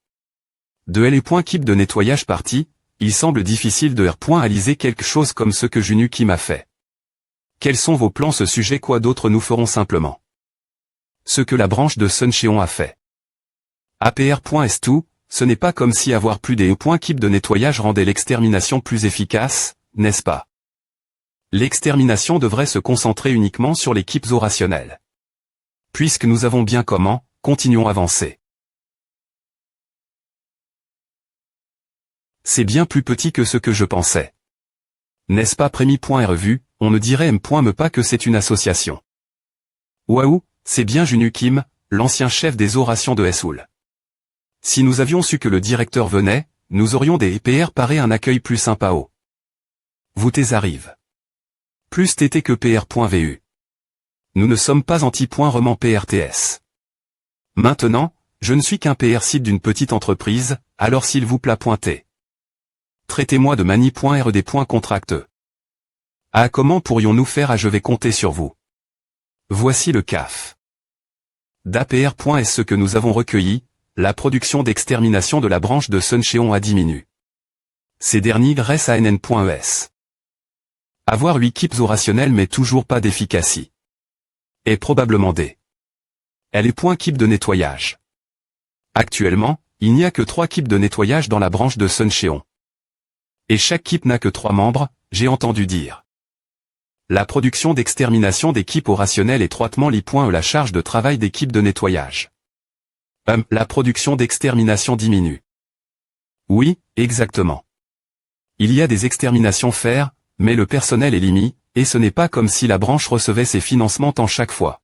de LE.Kip de nettoyage parti, il semble difficile de R.aliser quelque chose comme ce que Junu Kim a fait. Quels sont vos plans ce sujet? Quoi d'autre? Nous ferons simplement ce que la branche de Suncheon a fait. APR.S tout, ce n'est pas comme si avoir plus des E.Kip de nettoyage rendait l'extermination plus efficace, n'est-ce pas? L'extermination devrait se concentrer uniquement sur l'équipe rationnelle. Puisque nous avons bien comment, continuons à avancer. C'est bien plus petit que ce que je pensais. N'est-ce pas? Prémi.revue, on ne dirait me pas que c'est une association. Waouh, c'est bien Junu Kim, l'ancien chef des orations de Seoul. Si nous avions su que le directeur venait, nous aurions des PR paré un accueil plus sympa au. Vous t'es arrive. Plus TT que PR.vu. Nous ne sommes pas anti-roman PRTS. Maintenant, je ne suis qu'un PR site d'une petite entreprise, alors s'il vous plaît pointez. Traitez-moi de mani.rd.contracteux. Ah, comment pourrions-nous faire? Je vais compter sur vous. Voici le CAF. d'APR.S ce que nous avons recueilli, la production d'extermination de la branche de Suncheon a diminué. Ces derniers restent à NN.ES. Avoir 8 équipes rationnelles mais toujours pas d'efficacité. Et probablement des. LE.Kip de nettoyage. Actuellement, il n'y a que 3 équipes de nettoyage dans la branche de Suncheon. Et chaque équipe n'a que 3 membres, j'ai entendu dire. La production d'extermination d'équipes au rationnel étroitement liée. La charge de travail d'équipe de nettoyage. La production d'extermination diminue. Oui, exactement. Il y a des exterminations faire, mais le personnel est limité, et ce n'est pas comme si la branche recevait ses financements en chaque fois.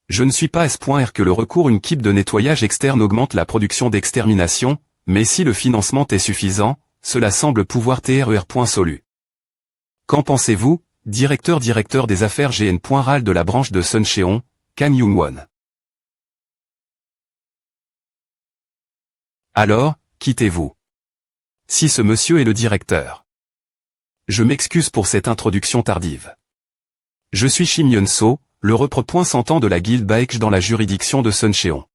Je ne suis pas S.R que le recours à une équipe de nettoyage externe augmente la production d'extermination, mais si le financement est suffisant, cela semble pouvoir TRER.solu. Qu'en pensez-vous, directeur des affaires GN.RAL de la branche de Suncheon, Kang Young-won? Alors, quittez-vous. Si ce monsieur est le directeur. Je m'excuse pour cette introduction tardive. Je suis Shim Yeon-so, le représentant de la guilde Baekje dans la juridiction de Suncheon.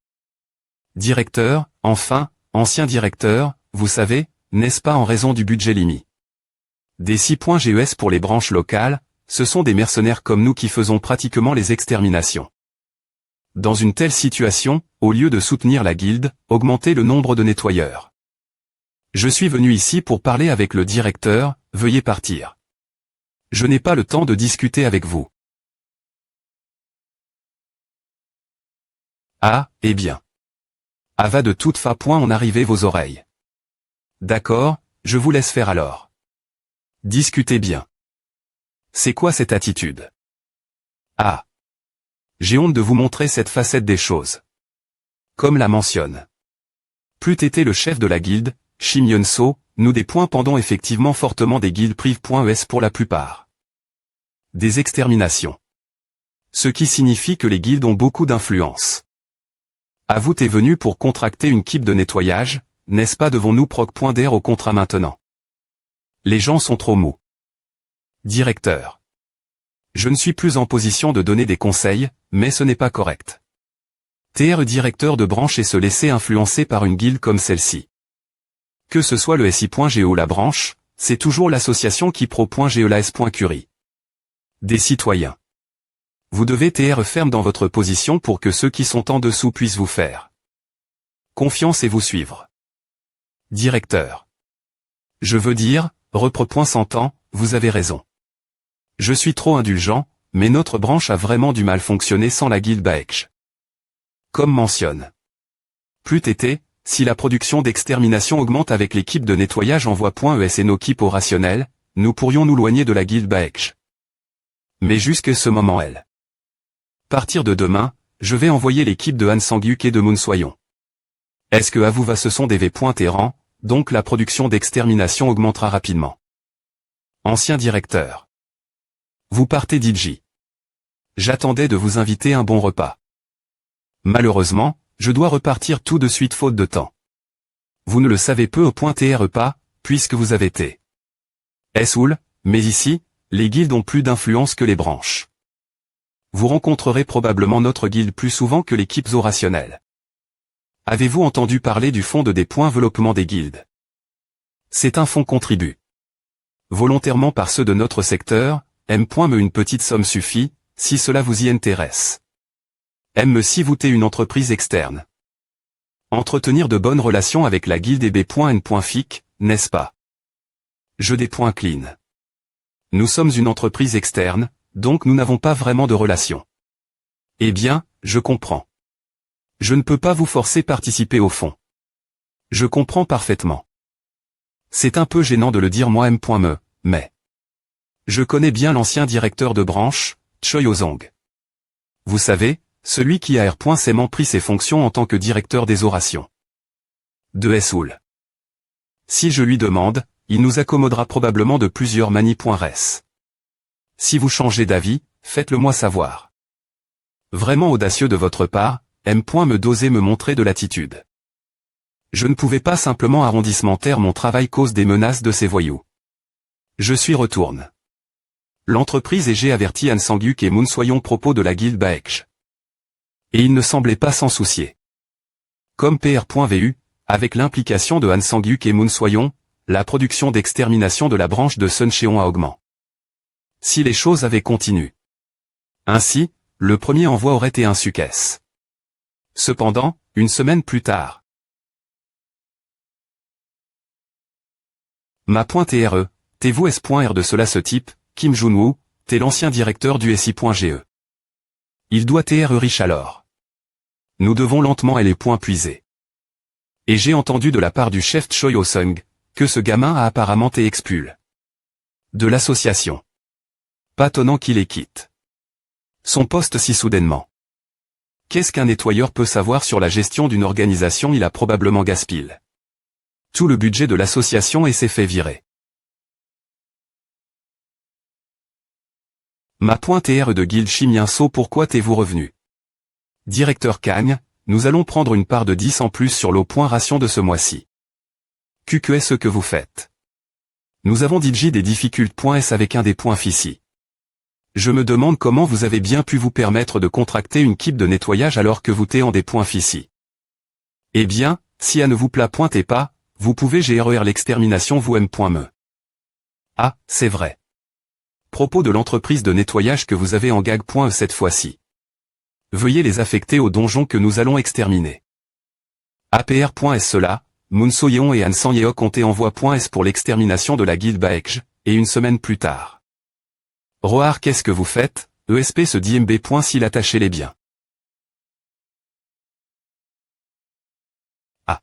Directeur, enfin, ancien directeur, vous savez, n'est-ce pas en raison du budget limité? Des 6.GES pour les branches locales, ce sont des mercenaires comme nous qui faisons pratiquement les exterminations. Dans une telle situation, au lieu de soutenir la guilde, augmentez le nombre de nettoyeurs. Je suis venu ici pour parler avec le directeur, veuillez partir. Je n'ai pas le temps de discuter avec vous. Ah, eh bien. Va de toute façon en arriver vos oreilles. D'accord, je vous laisse faire alors. Discutez bien. C'est quoi cette attitude? Ah. J'ai honte de vous montrer cette facette des choses. Comme la mentionne. Plus t'étais le chef de la guilde, Shim Yeon-so, nous dépendons effectivement fortement des guildes prives.es pour la plupart. Des exterminations. Ce qui signifie que les guildes ont beaucoup d'influence. Vous t'es venu pour contracter une équipe de nettoyage, n'est-ce pas? Devons-nous proc.der au contrat maintenant? Les gens sont trop mous. Directeur. Je ne suis plus en position de donner des conseils, mais ce n'est pas correct. Directeur de branche et se laisser influencer par une guilde comme celle-ci. Que ce soit le SI.GE ou la branche, c'est toujours l'association qui pro.GE la S.Curie. Des citoyens. Vous devez ferme dans votre position pour que ceux qui sont en dessous puissent vous faire confiance et vous suivre. Directeur. Je veux dire, repre.s'entend, vous avez raison. Je suis trop indulgent, mais notre branche a vraiment du mal fonctionné sans la guilde Baekje. Comme mentionne. Plus t'étais, si la production d'extermination augmente avec l'équipe de nettoyage en voie.es et nos équipes au rationnel, nous pourrions nous éloigner de la guilde Baekje. Mais jusqu'à ce moment elle. Partir de demain, je vais envoyer l'équipe de Han Sang-hyuk et de Moon Soyon. Est-ce que à vous va ce sont des V.Terran, donc la production d'extermination augmentera rapidement. Ancien directeur. Vous partez d'Ilji. J'attendais de vous inviter un bon repas. Malheureusement, je dois repartir tout de suite faute de temps. Vous ne le savez peu au point pas, puisque vous avez été. Soul, mais ici, les guildes ont plus d'influence que les branches. Vous rencontrerez probablement notre guilde plus souvent que l'équipe rationnelle. Avez-vous entendu parler du fonds de développement des guildes? C'est un fonds contribué volontairement par ceux de notre secteur, me une petite somme suffit, si cela vous y intéresse. Si vous êtes une entreprise externe. Entretenir de bonnes relations avec la guilde et B.N.Fic, n'est-ce pas? Je clean. Nous sommes une entreprise externe, donc nous n'avons pas vraiment de relation. Eh bien, je comprends. Je ne peux pas vous forcer à participer au fond. Je comprends parfaitement. C'est un peu gênant de le dire moi mais... Je connais bien l'ancien directeur de branche, Choi Ozong. Vous savez, celui qui a R.sainement pris ses fonctions en tant que directeur des orations. De Soul. Si je lui demande, il nous accommodera probablement de plusieurs manies.res. Si vous changez d'avis, faites-le moi savoir. Vraiment audacieux de votre part, me d'oser me montrer de l'attitude. Je ne pouvais pas simplement arrondissementaire mon travail cause des menaces de ces voyous. Je suis retourne. L'entreprise et j'ai averti Han Sang-hyuk et Moon Soyon propos de la guilde Baekje. Et il ne semblait pas s'en soucier. Comme PR.vu, avec l'implication de Han Sang-hyuk et Moon Soyon, la production d'extermination de la branche de Suncheon a augmenté. Si les choses avaient continué. Ainsi, le premier envoi aurait été un succès. Cependant, une semaine plus tard. Ma.re, t'es-vous S.R de cela ce type, Kim Jun-woo, t'es l'ancien directeur du SI.GE. Il doit être riche alors. Nous devons lentement aller point puiser. Et j'ai entendu de la part du chef Choi Ho-sung, que ce gamin a apparemment été expulsé de l'association. Pas étonnant qu'il les quitte son poste si soudainement. Qu'est-ce qu'un nettoyeur peut savoir sur la gestion d'une organisation? Il a probablement gaspillé tout le budget de l'association et s'est fait virer. Ma pointe R de Guild Chimienso, pourquoi t'es-vous revenu? Directeur Cagne, nous allons prendre une part de 10 en plus sur l'eau point ration de ce mois-ci. Que est ce que vous faites? Nous avons DJ des difficultés.s avec un des points ici. Je me demande comment vous avez bien pu vous permettre de contracter une équipe de nettoyage alors que vous t'es en des points ici. Eh bien, si à ne vous pointez pas, vous pouvez gérer l'extermination vous m.me. Ah, c'est vrai. Propos de l'entreprise de nettoyage que vous avez en gag.e cette fois-ci. Veuillez les affecter au donjon que nous allons exterminer. APR.s cela, Moon So-yeon et Han Sang-yeok ont été envoie.s pour l'extermination de la guilde Baekj, et une semaine plus tard. Roar, qu'est-ce que vous faites? ESP se dit MB. S'il attachez les biens. Ah.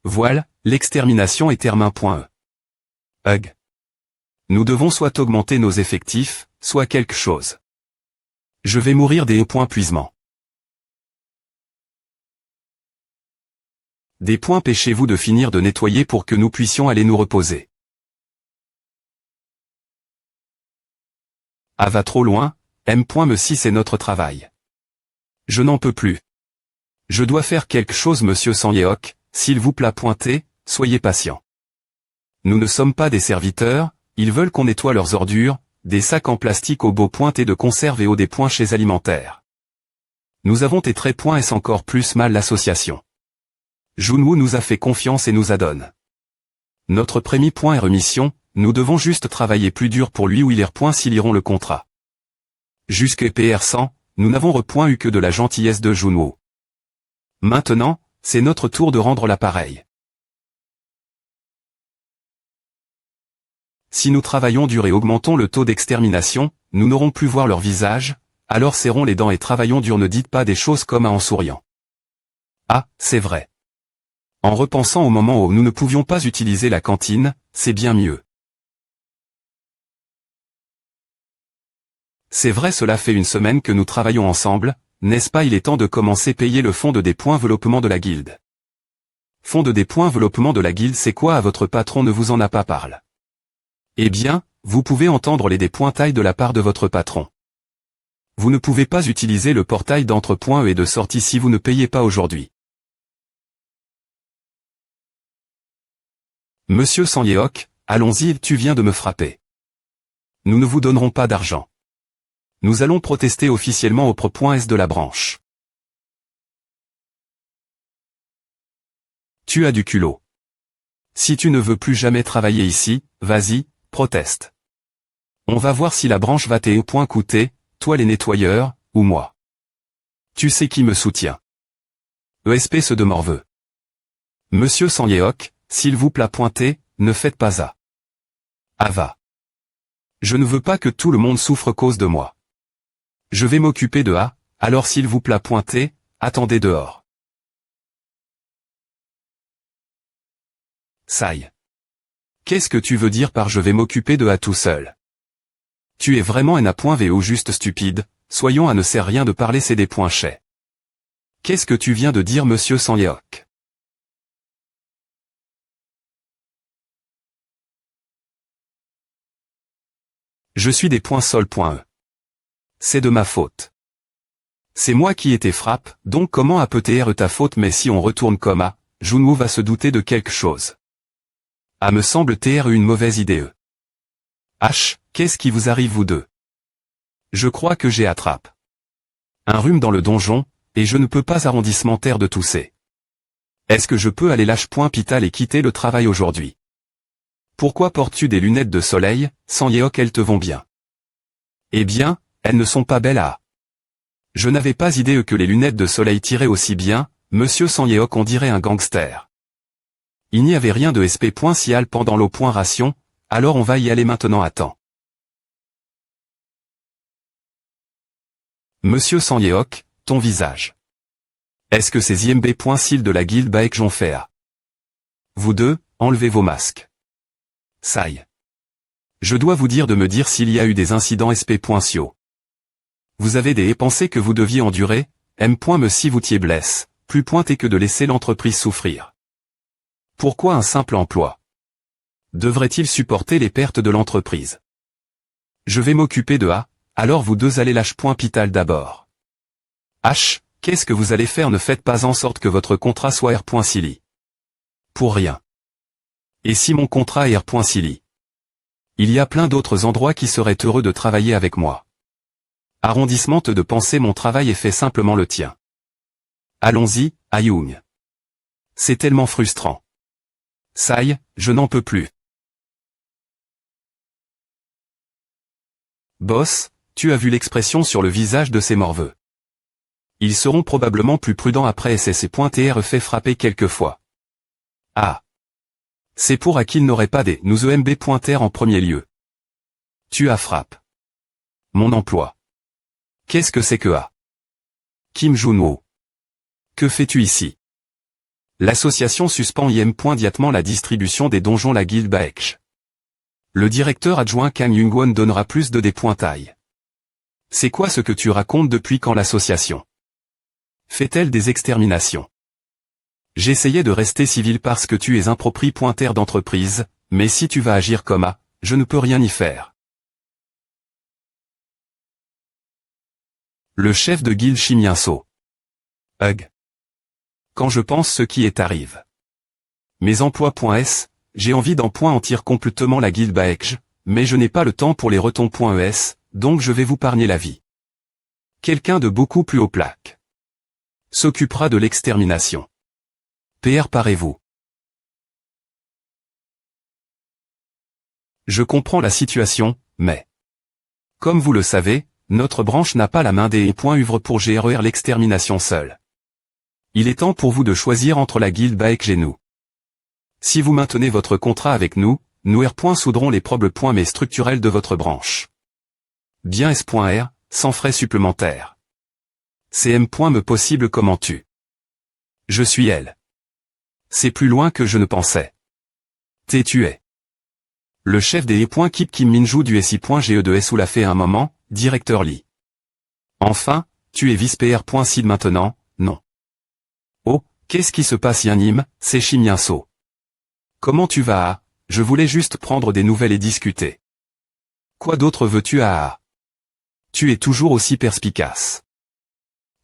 Voilà, l'extermination est termin.e. Hug. Nous devons soit augmenter nos effectifs, soit quelque chose. Je vais mourir des points puisement. Des points, pêchez-vous de finir de nettoyer pour que nous puissions aller nous reposer. Ah, va trop loin, M.me si c'est notre travail. Je n'en peux plus. Je dois faire quelque chose, monsieur Sang-yeok, s'il vous plaît pointez, soyez patient. Nous ne sommes pas des serviteurs, ils veulent qu'on nettoie leurs ordures, des sacs en plastique au beau pointé de conserve et au des points chez alimentaires. Nous avons été très points et encore plus mal l'association. Junwoo nous a fait confiance et nous a donné notre premier point et remission, nous devons juste travailler plus dur pour lui ou il point s'ils iront le contrat. Jusqu'à PR 100, nous n'avons repoint eu que de la gentillesse de Junwoo. Maintenant, c'est notre tour de rendre l'appareil. Si nous travaillons dur et augmentons le taux d'extermination, nous n'aurons plus voir leur visage, alors serrons les dents et travaillons dur, ne dites pas des choses comme en souriant. Ah, c'est vrai. En repensant au moment où nous ne pouvions pas utiliser la cantine, c'est bien mieux. C'est vrai, cela fait une semaine que nous travaillons ensemble, n'est-ce pas? Il est temps de commencer à payer le fonds de développement de la guilde. Fonds de développement de la guilde, c'est quoi? À votre patron ne vous en a pas parlé. Eh bien, vous pouvez entendre les dépointailles de la part de votre patron. Vous ne pouvez pas utiliser le portail d'entre.e et de sortie si vous ne payez pas aujourd'hui. Monsieur Sang-yeok, allons-y, tu viens de me frapper. Nous ne vous donnerons pas d'argent. Nous allons protester officiellement au pro.s de la branche. Tu as du culot. Si tu ne veux plus jamais travailler ici, vas-y, proteste. On va voir si la branche va t'aider au point coûter, toi les nettoyeurs, ou moi. Tu sais qui me soutient. ESP se de morveux. Monsieur Sang-yeok, s'il vous plaît pointez, ne faites pas ça. Ah va. Je ne veux pas que tout le monde souffre cause de moi. Je vais m'occuper de A, alors s'il vous plaît pointez, attendez dehors. Saï. Qu'est-ce que tu veux dire par je vais m'occuper de A tout seul? Tu es vraiment un A.VO juste stupide, soyons à ne sert rien de parler c'est des points chais. Qu'est-ce que tu viens de dire monsieur Sang-yeok? Je suis des points sol.e. C'est de ma faute. C'est moi qui ai tes frappes, donc comment peut-être ta faute? Mais si on retourne comme A, Junwoo va se douter de quelque chose. Ah, me semble être une mauvaise idée. H, qu'est-ce qui vous arrive vous deux? Je crois que j'ai attrape un rhume dans le donjon, et je ne peux pas arrondissement terre de tousser. Est-ce que je peux aller lâche.pital et quitter le travail aujourd'hui? Pourquoi portes-tu des lunettes de soleil, Sang-yeok? Elles te vont bien. Eh bien, elles ne sont pas belles à. Je n'avais pas idée que les lunettes de soleil tiraient aussi bien, monsieur Sang-yeok, on dirait un gangster. Il n'y avait rien de SP.cial pendant l'eau.ration, alors on va y aller maintenant. Attends. Monsieur Sanyeok, ton visage. Est-ce que ces IMB.cils de la guilde Baekje ont fait à? Vous deux, enlevez vos masques. Sai. Je dois vous dire de me dire s'il y a eu des incidents SP.cio. Vous avez des pensées que vous deviez endurer, M. me si vous t'y blesse, plus pointé que de laisser l'entreprise souffrir. Pourquoi un simple emploi? Devrait-il supporter les pertes de l'entreprise? Je vais m'occuper de A, alors vous deux allez lâcher point Pital d'abord. H, qu'est-ce que vous allez faire? Ne faites pas en sorte que votre contrat soit R.Silly. Pour rien. Et si mon contrat est R.Silly? Il y a plein d'autres endroits qui seraient heureux de travailler avec moi. Arrondissement de penser mon travail est fait simplement le tien. Allons-y, Ayung. C'est tellement frustrant. Sai, je n'en peux plus. Boss, tu as vu l'expression sur le visage de ces morveux. Ils seront probablement plus prudents après SSC.TR fait frapper quelquefois. Ah. C'est pour à qu'ils n'auraient pas des nous EMB.TR en premier lieu. Tu as frappe. Mon emploi. Qu'est-ce que c'est que A? Kim Junwo. Que fais-tu ici? L'association suspend immédiatement la distribution des donjons la guilde Baekje. Le directeur adjoint Kang Young-won donnera plus de dépointailles. C'est quoi ce que tu racontes depuis quand l'association fait-elle des exterminations? J'essayais de rester civil parce que tu es un propriétaire d'entreprise, mais si tu vas agir comme A, je ne peux rien y faire. Le chef de guilde Chimienso. Hug. Quand je pense ce qui est arrive. Mes emplois.s, j'ai envie d'en complètement la guilde Baekje, mais je n'ai pas le temps pour les retons.es, donc je vais vous épargner la vie. Quelqu'un de beaucoup plus haut plaque s'occupera de l'extermination. PR parez-vous. Je comprends la situation, mais comme vous le savez, notre branche n'a pas la main des uvres pour gérer l'extermination seule. Il est temps pour vous de choisir entre la guilde Baekje et nous. Si vous maintenez votre contrat avec nous, nous soudrons les problèmes mais structurels de votre branche. Bien S.R, sans frais supplémentaires. CM. me possible comment tu. Je suis elle. C'est plus loin que je ne pensais. Tu es. Le chef des Kip Kim Minju du SI.GE2S où l'a fait un moment, directeur Lee. Enfin, tu es vice-PR.SID maintenant, non. Oh, qu'est-ce qui se passe Yanim, c'est Chimienso. Comment tu vas à? Je voulais juste prendre des nouvelles et discuter. Quoi d'autre veux-tu à? Tu es toujours aussi perspicace.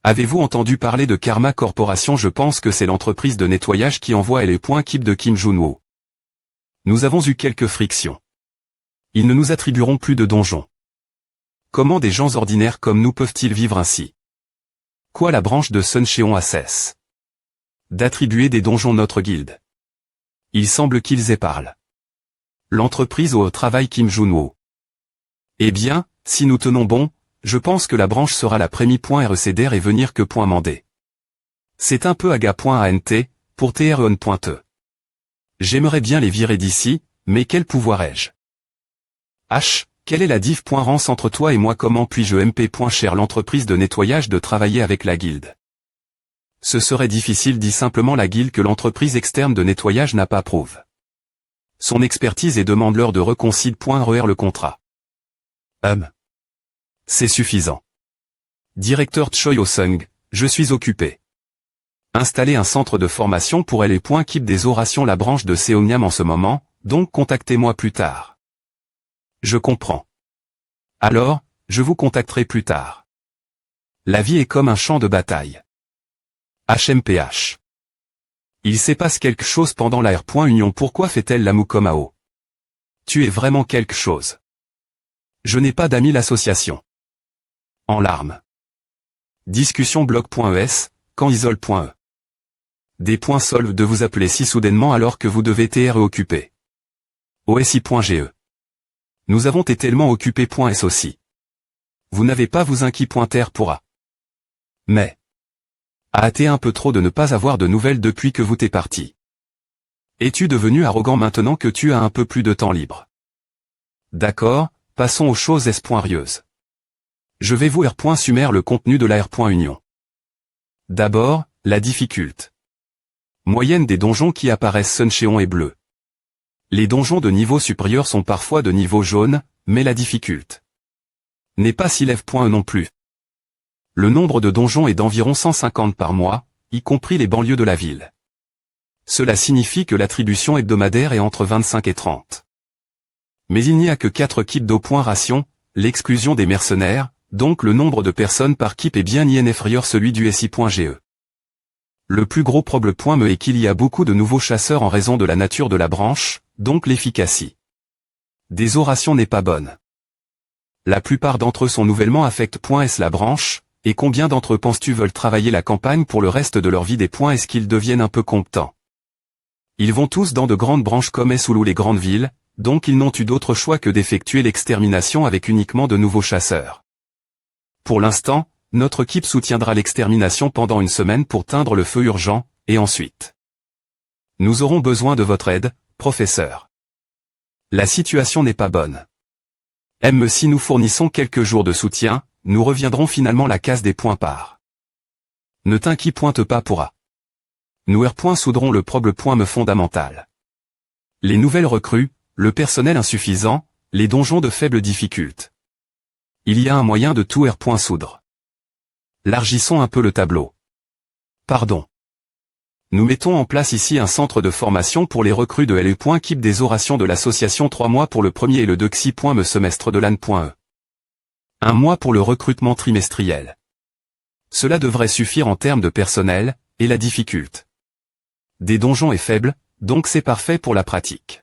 Avez-vous entendu parler de Karma Corporation? Je pense que c'est l'entreprise de nettoyage qui envoie les Kip de Kim Junwo. Nous avons eu quelques frictions. Ils ne nous attribueront plus de donjons. Comment des gens ordinaires comme nous peuvent-ils vivre ainsi? Quoi la branche de Sun Cheon a cesse d'attribuer des donjons notre guilde? Il semble qu'ils éparlent. L'entreprise au travail Kim Junwo. Eh bien, si nous tenons bon, je pense que la branche sera la première.RECDR et venir que .mandé. C'est un peu aga.ANT, pour TREON.E. J'aimerais bien les virer d'ici, mais quel pouvoir ai-je? H, quelle est la diff.rance entre toi et moi? Comment puis-je MP.cher l'entreprise de nettoyage de travailler avec la guilde? Ce serait difficile, dit simplement la guilde que l'entreprise externe de nettoyage n'a pas approuve son expertise et demande-leur de reconcile.RER le contrat. C'est suffisant. Directeur Choi Ho-sung, je suis occupé. Installer un centre de formation pour Kip des orations la branche de Seongnam en ce moment, donc contactez-moi plus tard. Je comprends. Alors, je vous contacterai plus tard. La vie est comme un champ de bataille. HMPH. Il se passe quelque chose pendant la R.Union. Pourquoi fait-elle la moue comme AO? Tu es vraiment quelque chose. Je n'ai pas d'amis l'association. En larmes. Discussion blog.es, quand isole.e. Des points solves de vous appeler si soudainement alors que vous devez être occupé. OSI.GE. Nous avons été tellement occupés.S aussi. Vous n'avez pas vous inquiéter pour A. Mais. A été un peu trop de ne pas avoir de nouvelles depuis que vous t'es parti. Es-tu devenu arrogant maintenant que tu as un peu plus de temps libre? D'accord, passons aux choses espoirieuses. Je vais vous R.Sumer le contenu de la R.Union. D'abord, la difficulté. Moyenne des donjons qui apparaissent Sunchéon et bleu. Les donjons de niveau supérieur sont parfois de niveau jaune, mais la difficulté n'est pas si lève.e non plus. Le nombre de donjons est d'environ 150 par mois, y compris les banlieues de la ville. Cela signifie que l'attribution hebdomadaire est entre 25 et 30. Mais il n'y a que 4 keeps d'eau.ration, l'exclusion des mercenaires, donc le nombre de personnes par keep est bien inférieur celui du SI.GE. Le plus gros problème est qu'il y a beaucoup de nouveaux chasseurs en raison de la nature de la branche, donc l'efficacité des orations n'est pas bonne. La plupart d'entre eux sont nouvellement affectés.s la branche, et combien d'entre eux penses-tu veulent travailler la campagne pour le reste de leur vie des .s qu'ils deviennent un peu compétents. Ils vont tous dans de grandes branches comme S ou les grandes villes, donc ils n'ont eu d'autre choix que d'effectuer l'extermination avec uniquement de nouveaux chasseurs. Pour l'instant, notre équipe soutiendra l'extermination pendant une semaine pour teindre le feu urgent, et ensuite. Nous aurons besoin de votre aide, professeur. La situation n'est pas bonne. Même si nous fournissons quelques jours de soutien, nous reviendrons finalement la case des points par. Ne t'inquiète pas pour A. Nous soudrons le problème fondamental. Les nouvelles recrues, le personnel insuffisant, les donjons de faible difficulté. Il y a un moyen de tout soudre. Largissons un peu le tableau. Pardon. Nous mettons en place ici un centre de formation pour les recrues de LE. Keep des orations de l'association 3 mois pour le premier et le 2 XI. Semestre de l'AN.E. 1 mois pour le recrutement trimestriel. Cela devrait suffire en termes de personnel, et la difficulté des donjons est faible, donc c'est parfait pour la pratique.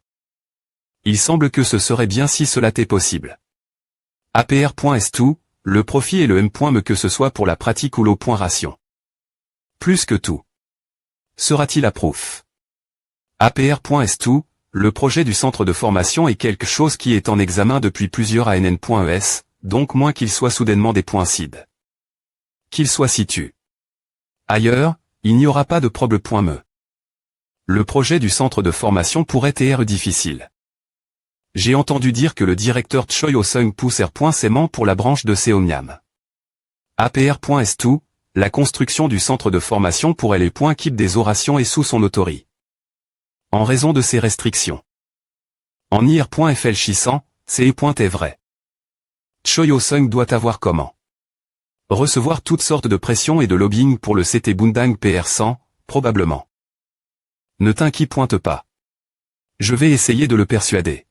Il semble que ce serait bien si cela était possible. APR.S2, le profit et le M.me que ce soit pour la pratique ou l'eau.ration. Plus que tout. Sera-t-il approuvé? APR.S2, le projet du centre de formation est quelque chose qui est en examen depuis plusieurs ANN.ES, donc moins qu'il soit soudainement des points CID. Qu'il soit situé ailleurs, il n'y aura pas de problème.me. Le projet du centre de formation pourrait être difficile. J'ai entendu dire que le directeur Choi Oh-seung pousse R.Sément pour la branche de Seongnam. APR.S2, la construction du centre de formation pour les keep des orations est sous son autorité. En raison de ces restrictions. En IR.FL600, est vrai. Choi Oh-seung doit avoir comment recevoir toutes sortes de pressions et de lobbying pour le CT Bundang PR100, probablement. Ne t'inquiète pas. Je vais essayer de le persuader.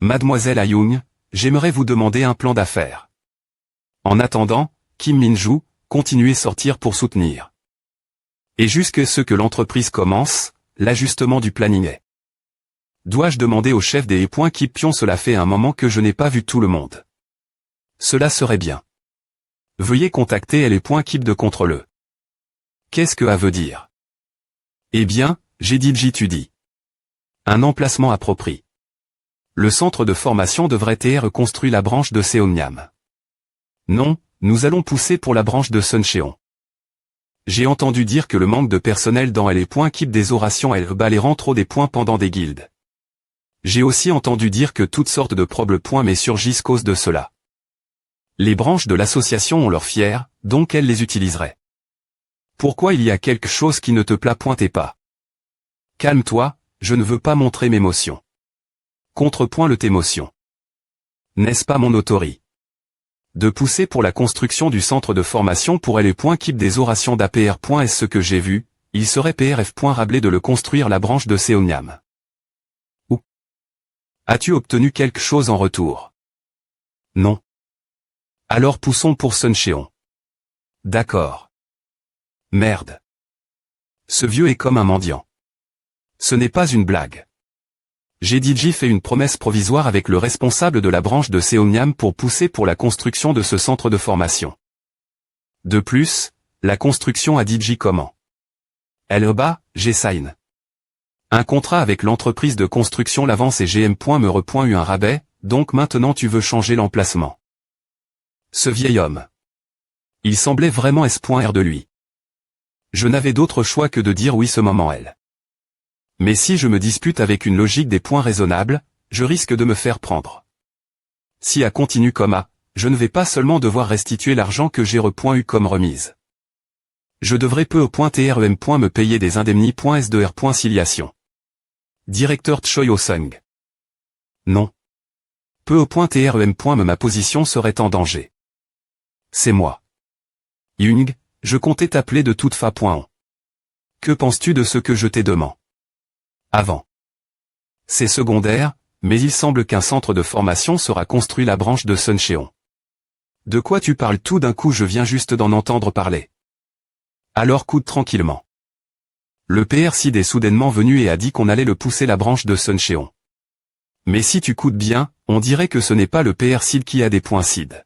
Mademoiselle Ayung, j'aimerais vous demander un plan d'affaires. En attendant, Kim Min-ju, continuez sortir pour soutenir. Et jusque ce que l'entreprise commence, l'ajustement du planning est. Dois-je demander au chef des Keep Pion? Cela fait un moment que je n'ai pas vu tout le monde. Cela serait bien. Veuillez contacter les Keep de contre-le. Qu'est-ce que A veut dire? Eh bien, j'ai dit j'étudie. Un emplacement approprié. Le centre de formation devrait être reconstruit la branche de Seongnam. Non, nous allons pousser pour la branche de Sunchéon. J'ai entendu dire que le manque de personnel dans les Keep des orations balayeront trop des points pendant des guildes. J'ai aussi entendu dire que toutes sortes de problèmes surgissent cause de cela. Les branches de l'association ont leur fier, donc elles les utiliseraient. Pourquoi il y a quelque chose qui ne te plaît pas? Calme-toi, je ne veux pas montrer mes émotions. Contrepoint le t'émotion. N'est-ce pas mon autorité? De pousser pour la construction du centre de formation pour les Keep des orations d'APR. Est-ce ce que j'ai vu, il serait PRF. Rablé de le construire la branche de Seongnam. Ou as-tu obtenu quelque chose en retour? Non. Alors poussons pour Sunchéon. D'accord. Merde. Ce vieux est comme un mendiant. Ce n'est pas une blague. J'ai dit fait une promesse provisoire avec le responsable de la branche de Seongnam pour pousser pour la construction de ce centre de formation. De plus, la construction a dit comment? J'ai sign. Un contrat avec l'entreprise de construction l'avance et GM.me eu un rabais, donc maintenant tu veux changer l'emplacement. Ce vieil homme. Il semblait vraiment S.R de lui. Je n'avais d'autre choix que de dire oui ce moment elle. Mais si je me dispute avec une logique des points raisonnables, je risque de me faire prendre. Si A continue comme A, je ne vais pas seulement devoir restituer l'argent que j'ai eu comme remise. Je devrais PE.TREM. Me payer des indemnités.S2R. Filiation. Directeur Choi Ho-sung. Non. PE.TREM. Ma position serait en danger. C'est moi. Young, je comptais t'appeler de toute façon. Que penses-tu de ce que je t'ai demandé avant? C'est secondaire, mais il semble qu'un centre de formation sera construit la branche de Suncheon. De quoi tu parles? Tout d'un coup je viens juste d'en entendre parler. Alors coude tranquillement. Le PR Sid est soudainement venu et a dit qu'on allait le pousser la branche de Suncheon. Mais si tu coudes bien, on dirait que ce n'est pas le PR Sid qui a des points Sid.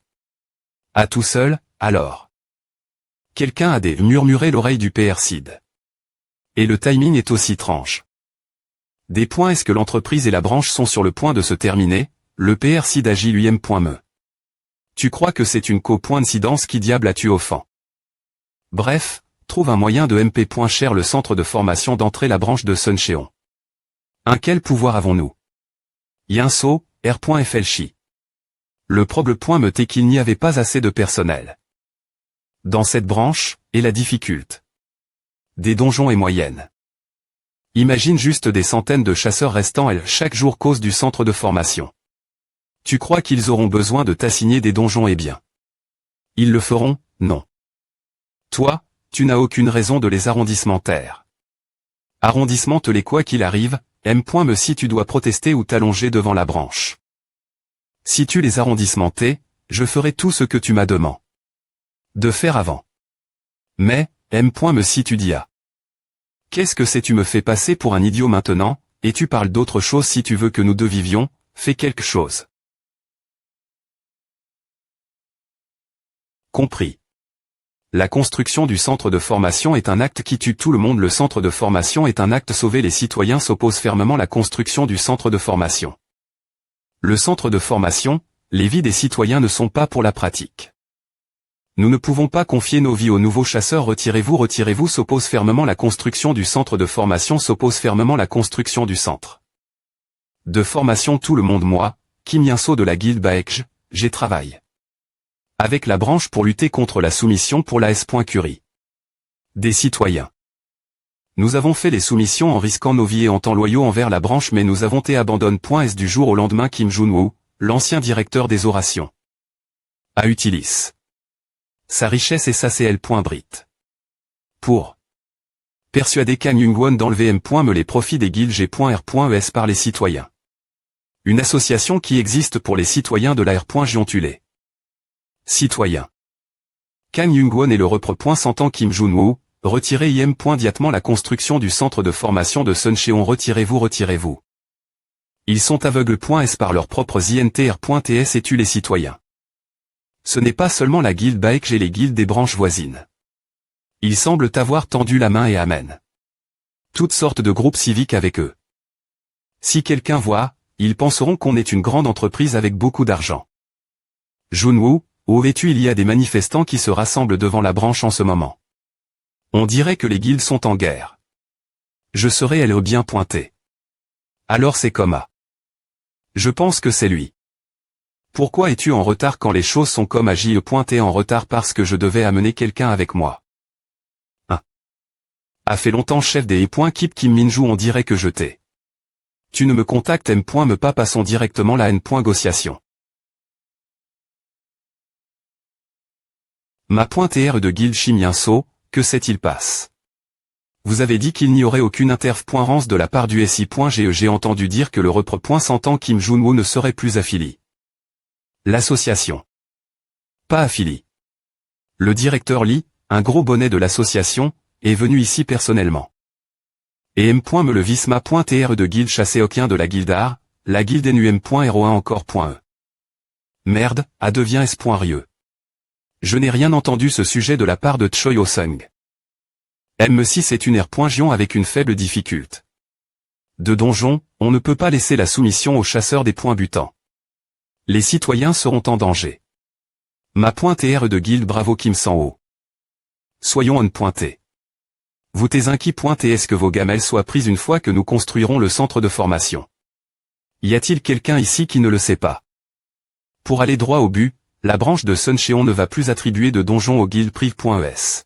À tout seul, alors. Quelqu'un a murmuré l'oreille du PR Sid. Et le timing est aussi étrange. Des points. Est-ce que l'entreprise et la branche sont sur le point de se terminer? Le PR Sid agit lui-même. Tu crois que c'est une coïncidence? Qui diable as-tu offend? Bref, trouve un moyen de MP. Cher le centre de formation d'entrer la branche de Suncheon. Quel pouvoir avons-nous? Yinso, R.FLCHI. Le problème est qu'il n'y avait pas assez de personnel. Dans cette branche, et la difficulté. Des donjons et moyennes. Imagine juste des centaines de chasseurs restant chaque jour cause du centre de formation. Tu crois qu'ils auront besoin de t'assigner des donjons? Eh bien. Ils le feront, non. Toi, tu n'as aucune raison de les arrondissementer. Arrondissement-les quoi qu'il arrive, M. Me si tu dois protester ou t'allonger devant la branche. Si tu les arrondissementer, je ferai tout ce que tu m'as demandé de faire avant. Mais, M. Me si tu dis ah. Qu'est-ce que c'est? Tu me fais passer pour un idiot maintenant, et tu parles d'autre chose. Si tu veux que nous deux vivions, fais quelque chose. Compris. La construction du centre de formation est un acte qui tue tout le monde. Le centre de formation est un acte sauvé. Les citoyens s'opposent fermement à la construction du centre de formation. Le centre de formation, les vies des citoyens ne sont pas pour la pratique. Nous ne pouvons pas confier nos vies aux nouveaux chasseurs. Retirez-vous, retirez-vous. S'oppose fermement la construction du centre de formation. S'oppose fermement la construction du centre de formation. Tout le monde. Moi, Kim Yinso de la guilde Baekj, j'ai travaillé avec la branche pour lutter contre la soumission pour la S.Curie. Des citoyens. Nous avons fait les soumissions en risquant nos vies et en temps loyaux envers la branche, mais nous avons été abandonnés. S du jour au lendemain. Kim Jun-woo, l'ancien directeur des orations, a utilisé sa richesse et sa CL. Brit. Pour persuader Kang Young-won d'enlever M. Me les profits des guildes G.R.ES par les citoyens. Une association qui existe pour les citoyens de la R.Juntulé. Citoyens. Kang Young-won et le repre. S'entend Kim Jun-woo, retirez immédiatement la construction du centre de formation de Suncheon. Retirez-vous, retirez-vous. Ils sont aveugles. S par leurs propres INTR.TS et tuent les citoyens. Ce n'est pas seulement la guilde Baekj et les guildes des branches voisines. Ils semblent avoir tendu la main et amènent toutes sortes de groupes civiques avec eux. Si quelqu'un voit, ils penseront qu'on est une grande entreprise avec beaucoup d'argent. Jun-woo, où es-tu? Il y a des manifestants qui se rassemblent devant la branche en ce moment. On dirait que les guildes sont en guerre. Je serai elle bien pointé. Alors c'est Koma. Je pense que c'est lui. Pourquoi es-tu en retard quand les choses sont comme à J.E. En retard parce que je devais amener quelqu'un avec moi. A fait longtemps chef des E. Kim Minju. On dirait que je t'ai. Tu ne me contactes M. Me pas. Passons directement la N. Négociation. Ma .TR de guilde Kim Yinso, que s'est-il passe? Vous avez dit qu'il n'y aurait aucune interf.rance de la part du SI.GE. J'ai entendu dire que le repre. S'entend Kim Jun-woo ne serait plus affilié. L'association. Pas affilié. Le directeur Lee, un gros bonnet de l'association, est venu ici personnellement. Et M. Me le visma.tr de guilde chasséokien de la guildar, la guilde NUM.01 encore.e. Merde, a devient S.Rieux. Je n'ai rien entendu ce sujet de la part de Choi Ho-sung. M6 est une R.Gion avec une faible difficulté. De donjon, on ne peut pas laisser la soumission aux chasseurs des points butants. Les citoyens seront en danger. Ma .TR de guilde bravo Kim Sang-ho. Soyons on-pointés. Vous t'es inquiet. Est-ce que vos gamelles soient prises une fois que nous construirons le centre de formation? Y a-t-il quelqu'un ici qui ne le sait pas? Pour aller droit au but, La branche de Suncheon ne va plus attribuer de donjons au guild prive.es.